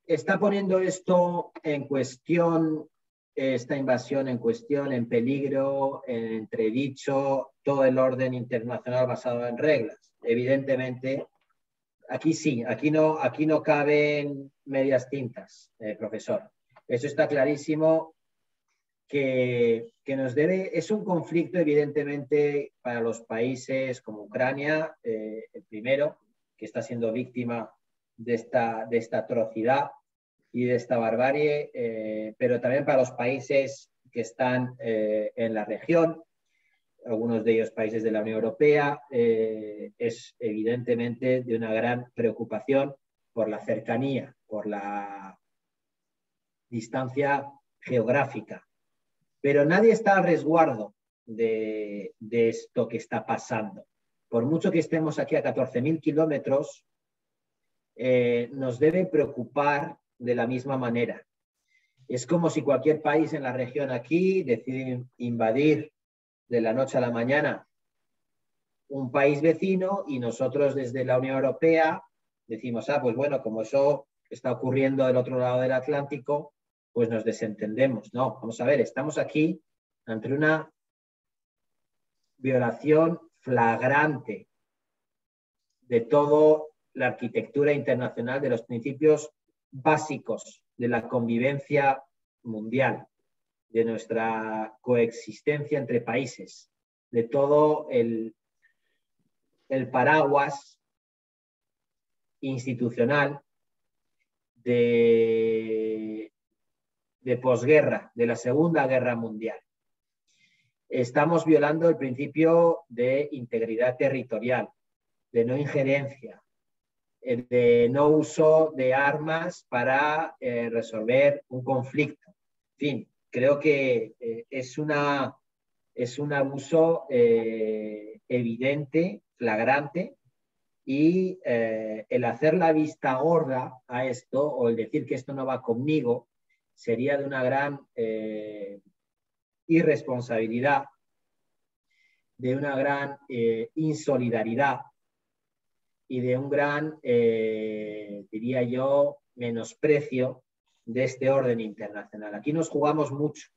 [SPEAKER 3] está poniendo esto en cuestión, esta invasión en cuestión, en peligro, en entredicho, todo el orden internacional basado en reglas. Evidentemente, aquí sí, aquí no caben medias tintas, profesor. Eso está clarísimo que nos debe, es un conflicto evidentemente para los países como Ucrania, el primero, que está siendo víctima de esta atrocidad y de esta barbarie, pero también para los países que están en la región, algunos de ellos países de la Unión Europea, es evidentemente de una gran preocupación por la cercanía, por la distancia geográfica. Pero nadie está a resguardo de esto que está pasando. Por mucho que estemos aquí a 14.000 kilómetros, nos debe preocupar de la misma manera. Es como si cualquier país en la región aquí decide invadir de la noche a la mañana un país vecino y nosotros desde la Unión Europea decimos, pues bueno, como eso está ocurriendo del otro lado del Atlántico, pues nos desentendemos. No, vamos a ver, estamos aquí ante una violación flagrante de toda la arquitectura internacional, de los principios básicos de la convivencia mundial, de nuestra coexistencia entre países, de todo el paraguas institucional de posguerra, de la Segunda Guerra Mundial. Estamos violando el principio de integridad territorial, de no injerencia, de no uso de armas para resolver un conflicto. En fin, creo que es un abuso evidente, flagrante, y el hacer la vista gorda a esto o el decir que esto no va conmigo sería de una gran irresponsabilidad, de una gran insolidaridad y de un gran, diría yo, menosprecio de este orden internacional. Aquí nos jugamos mucho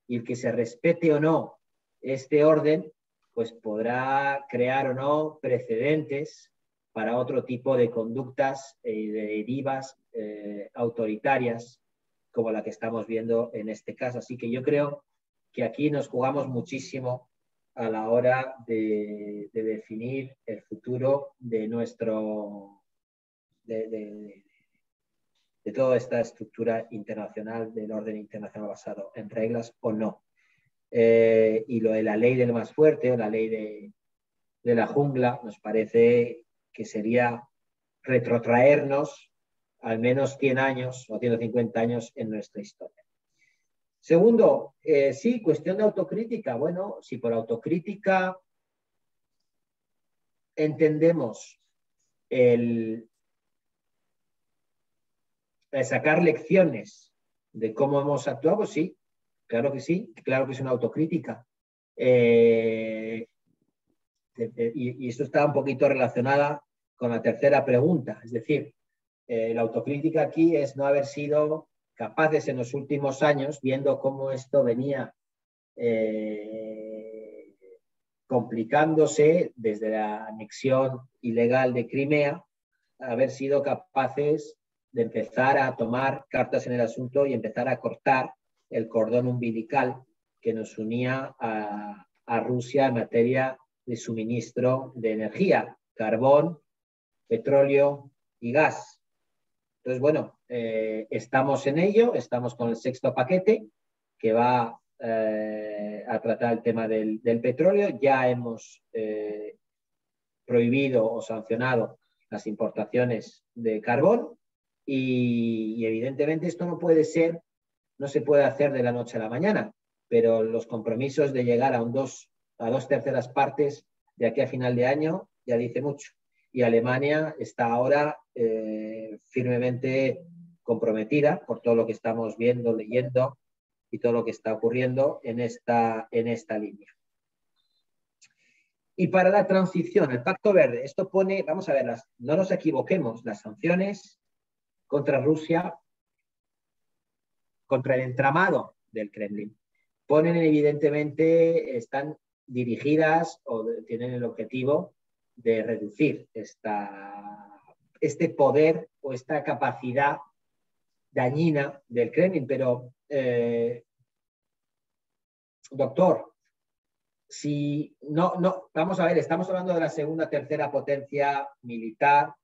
[SPEAKER 3] y el que se respete o no este orden, pues podrá crear o no precedentes para otro tipo de conductas y de derivas autoritarias como la que estamos viendo en este caso. Así que yo creo que aquí nos jugamos muchísimo a la hora de definir el futuro de de toda esta estructura internacional, del orden internacional basado en reglas o no. Y lo de la ley del más fuerte o la ley de la jungla nos parece que sería retrotraernos al menos 100 años o 150 años en nuestra historia. Segundo, sí, cuestión de autocrítica. Bueno, si por autocrítica entendemos el sacar lecciones de cómo hemos actuado, pues sí, claro que es una autocrítica. Y esto está un poquito relacionada con la tercera pregunta, es decir, la autocrítica aquí es no haber sido capaces en los últimos años, viendo cómo esto venía complicándose desde la anexión ilegal de Crimea, haber sido capaces de empezar a tomar cartas en el asunto y empezar a cortar el cordón umbilical que nos unía a Rusia en materia de suministro de energía, carbón, petróleo y gas. Entonces, bueno, estamos en ello, estamos con el 6º paquete que va a tratar el tema del petróleo. Ya hemos prohibido o sancionado las importaciones de carbón y evidentemente esto no puede ser, no se puede hacer de la noche a la mañana, pero los compromisos de llegar a 2/3 partes de aquí a final de año ya dice mucho. Y Alemania está ahora firmemente comprometida por todo lo que estamos viendo, leyendo y todo lo que está ocurriendo en esta línea. Y para la transición, el Pacto Verde, esto pone, vamos a ver, no nos equivoquemos, las sanciones contra Rusia, contra el entramado del Kremlin, ponen evidentemente, están dirigidas o tienen el objetivo de reducir este poder o esta capacidad dañina del Kremlin. Pero, doctor, si vamos a ver, estamos hablando de la segunda, tercera potencia militar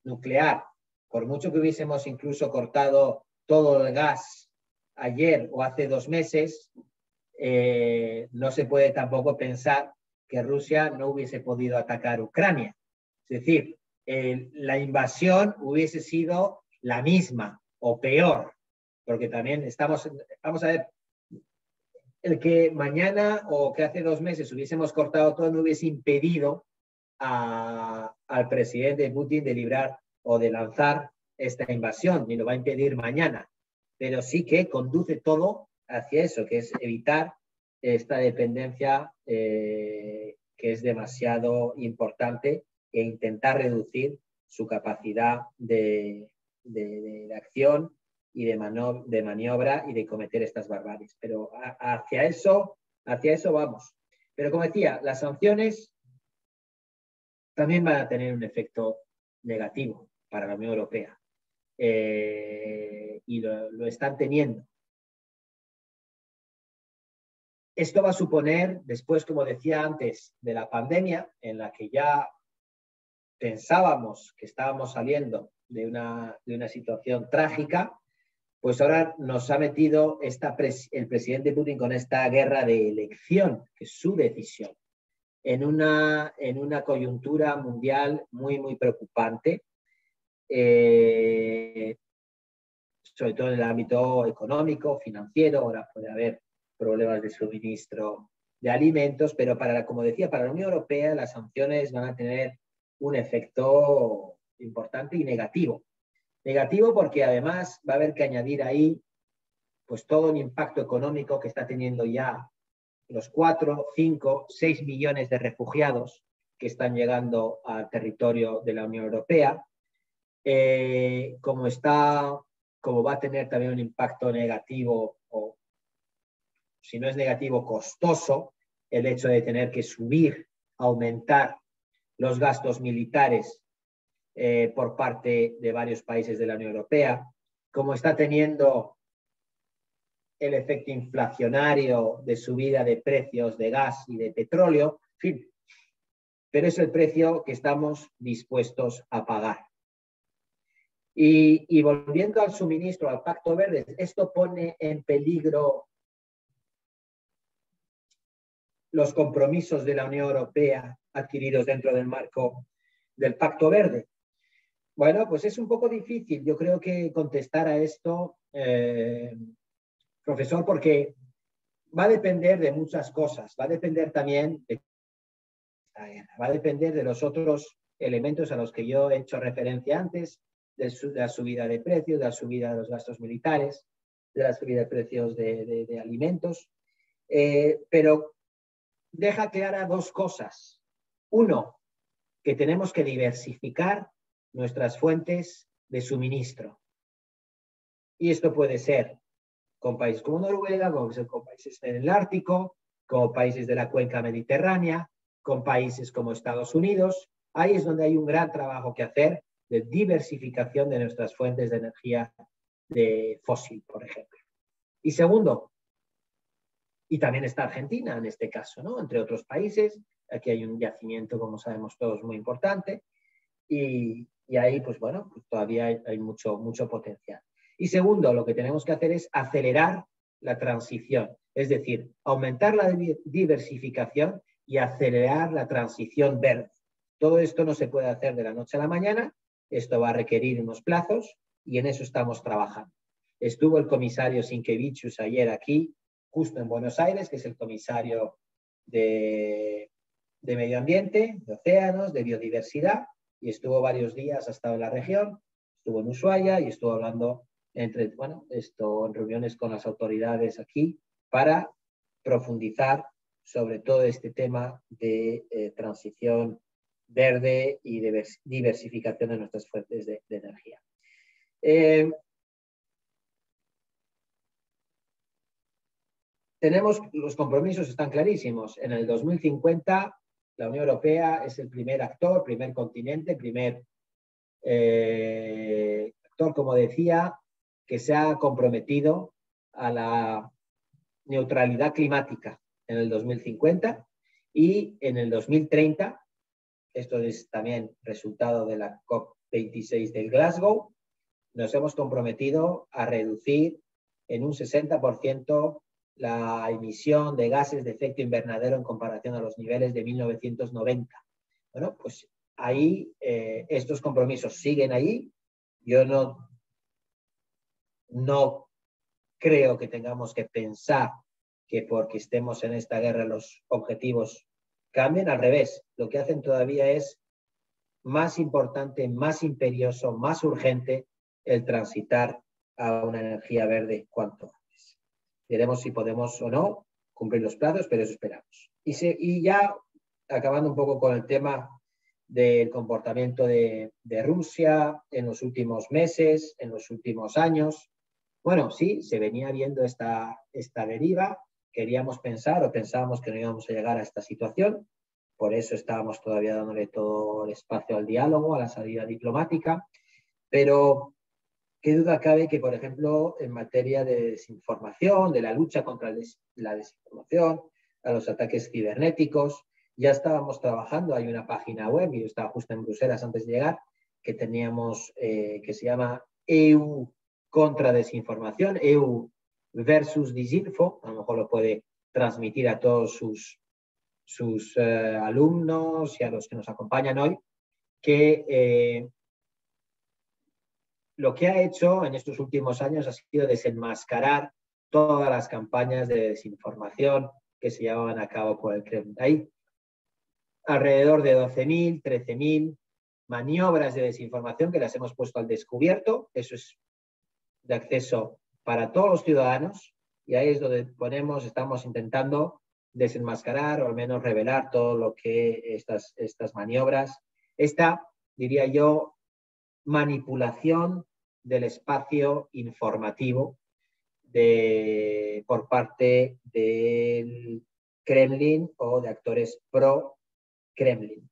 [SPEAKER 3] nuclear. Por mucho que hubiésemos incluso cortado todo el gas ayer o hace 2 meses, no se puede tampoco pensar que Rusia no hubiese podido atacar Ucrania. Es decir, la invasión hubiese sido la misma o peor, porque también vamos a ver, el que mañana o que hace 2 meses hubiésemos cortado todo no hubiese impedido al presidente Putin de librar o de lanzar esta invasión, ni lo va a impedir mañana, pero sí que conduce todo hacia eso, que es evitar esta dependencia que es demasiado importante e intentar reducir su capacidad de acción y de maniobra y de cometer estas barbaries. Pero hacia eso vamos. Pero como decía, las sanciones también van a tener un efecto negativo para la Unión Europea. Y lo están teniendo. Esto va a suponer, después, como decía antes, de la pandemia, en la que ya pensábamos que estábamos saliendo de una situación trágica, pues ahora nos ha metido el presidente Putin con esta guerra de elección, que es su decisión, en una coyuntura mundial muy, muy preocupante, sobre todo en el ámbito económico, financiero. Ahora puede haber problemas de suministro de alimentos, pero como decía, para la Unión Europea las sanciones van a tener un efecto importante y negativo. Negativo porque además va a haber que añadir ahí pues todo el impacto económico que está teniendo ya los 4, 5, 6 millones de refugiados que están llegando al territorio de la Unión Europea, como va a tener también un impacto negativo, o si no es negativo, costoso, el hecho de tener que aumentar los gastos militares por parte de varios países de la Unión Europea, como está teniendo el efecto inflacionario de subida de precios de gas y de petróleo, en fin, pero es el precio que estamos dispuestos a pagar. Y volviendo al suministro, al Pacto Verde, esto pone en peligro los compromisos de la Unión Europea adquiridos dentro del marco del Pacto Verde. Bueno, pues es un poco difícil, yo creo, que contestar a esto, profesor, porque va a depender de muchas cosas. Va a depender también de esta guerra, va a depender de los otros elementos a los que yo he hecho referencia antes, de la subida de precios, de la subida de los gastos militares, de la subida de precios de alimentos. Pero deja clara 2 cosas. Uno, que tenemos que diversificar nuestras fuentes de suministro. Y esto puede ser con países como Noruega, con países en el Ártico, con países de la cuenca mediterránea, con países como Estados Unidos. Ahí es donde hay un gran trabajo que hacer de diversificación de nuestras fuentes de energía fósil, por ejemplo. Y segundo, y también está Argentina en este caso, ¿no? Entre otros países. Aquí hay un yacimiento, como sabemos todos, muy importante. Y ahí, pues bueno, pues todavía hay mucho potencial. Y segundo, lo que tenemos que hacer es acelerar la transición. Es decir, aumentar la diversificación y acelerar la transición verde. Todo esto no se puede hacer de la noche a la mañana. Esto va a requerir unos plazos y en eso estamos trabajando. Estuvo el comisario Sinkevičius ayer aquí, justo en Buenos Aires, que es el comisario de medio ambiente, de océanos, de biodiversidad, y estuvo varios días, ha estado en la región, estuvo en Ushuaia y estuvo hablando en reuniones con las autoridades aquí para profundizar sobre todo este tema de transición verde y de diversificación de nuestras fuentes de energía. Los compromisos están clarísimos. En el 2050 la Unión Europea es el primer actor, primer continente, primer actor, como decía, que se ha comprometido a la neutralidad climática en el 2050 y en el 2030, esto es también resultado de la COP26 del Glasgow, nos hemos comprometido a reducir en un 60% la emisión de gases de efecto invernadero en comparación a los niveles de 1990. Bueno, pues ahí estos compromisos siguen ahí. Yo no creo que tengamos que pensar que porque estemos en esta guerra los objetivos cambien. Al revés, lo que hacen todavía es más importante, más imperioso, más urgente el transitar a una energía verde cuanto antes. Veremos si podemos o no cumplir los plazos, pero eso esperamos. Y ya acabando un poco con el tema del comportamiento de Rusia en los últimos meses, en los últimos años. Bueno, sí, se venía viendo esta deriva. Queríamos pensar o pensábamos que no íbamos a llegar a esta situación. Por eso estábamos todavía dándole todo el espacio al diálogo, a la salida diplomática. Pero qué duda cabe que, por ejemplo, en materia de desinformación, de la lucha contra la desinformación, a los ataques cibernéticos, ya estábamos trabajando. Hay una página web, y yo estaba justo en Bruselas antes de llegar, que teníamos, que se llama EU contra desinformación, EU versus Disinfo. A lo mejor lo puede transmitir a todos sus alumnos y a los que nos acompañan hoy, que lo que ha hecho en estos últimos años ha sido desenmascarar todas las campañas de desinformación que se llevaban a cabo por el Kremlin. Hay alrededor de 12.000, 13.000 maniobras de desinformación que las hemos puesto al descubierto. Eso es de acceso para todos los ciudadanos, y ahí es donde estamos intentando desenmascarar o al menos revelar todo lo que estas maniobras, diría yo, manipulación del espacio informativo por parte del Kremlin o de actores pro-Kremlin.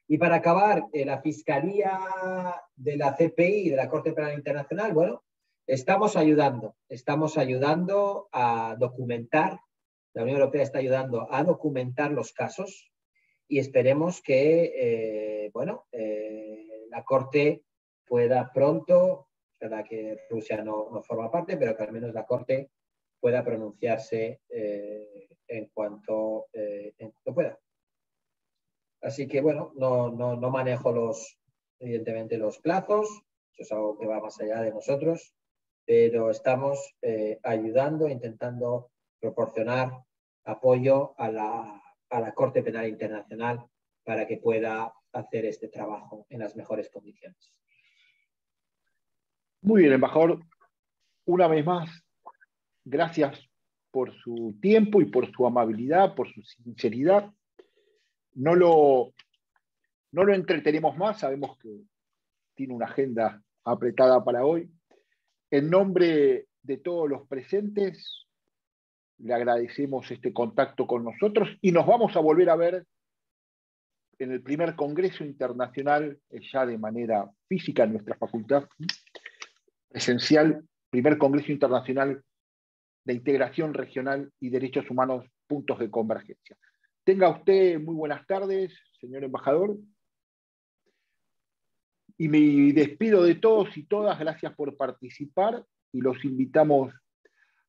[SPEAKER 3] Y para acabar, la Fiscalía de la CPI, de la Corte Penal Internacional, bueno, estamos ayudando a documentar, la Unión Europea está ayudando a documentar los casos, y esperemos que, la Corte pueda pronto, es verdad que Rusia no forma parte, pero que al menos la Corte pueda pronunciarse en cuanto pueda. Así que, bueno, no manejo evidentemente los plazos, eso es algo que va más allá de nosotros, pero estamos ayudando, intentando proporcionar apoyo a la Corte Penal Internacional para que pueda hacer este trabajo en las mejores condiciones.
[SPEAKER 1] Muy bien, embajador. Una vez más, gracias por su tiempo y por su amabilidad, por su sinceridad. No lo entretenemos más, sabemos que tiene una agenda apretada para hoy. En nombre de todos los presentes, le agradecemos este contacto con nosotros y nos vamos a volver a ver en el primer Congreso Internacional, ya de manera física en nuestra facultad, presencial, primer Congreso Internacional de Integración Regional y Derechos Humanos, Puntos de Convergencia. Tenga usted muy buenas tardes, señor embajador. Y me despido de todos y todas, gracias por participar y los invitamos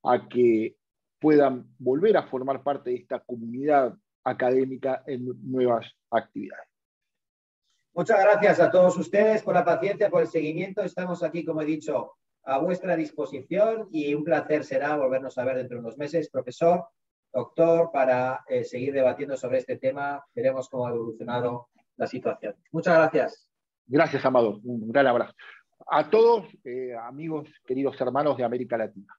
[SPEAKER 1] a que puedan volver a formar parte de esta comunidad académica en nuevas actividades.
[SPEAKER 3] Muchas gracias a todos ustedes por la paciencia, por el seguimiento. Estamos aquí, como he dicho, a vuestra disposición y un placer será volvernos a ver dentro de unos meses, profesor, doctor, para seguir debatiendo sobre este tema. Veremos cómo ha evolucionado la situación. Muchas gracias.
[SPEAKER 1] Gracias, Amador. Un gran abrazo. A todos, amigos, queridos hermanos de América Latina.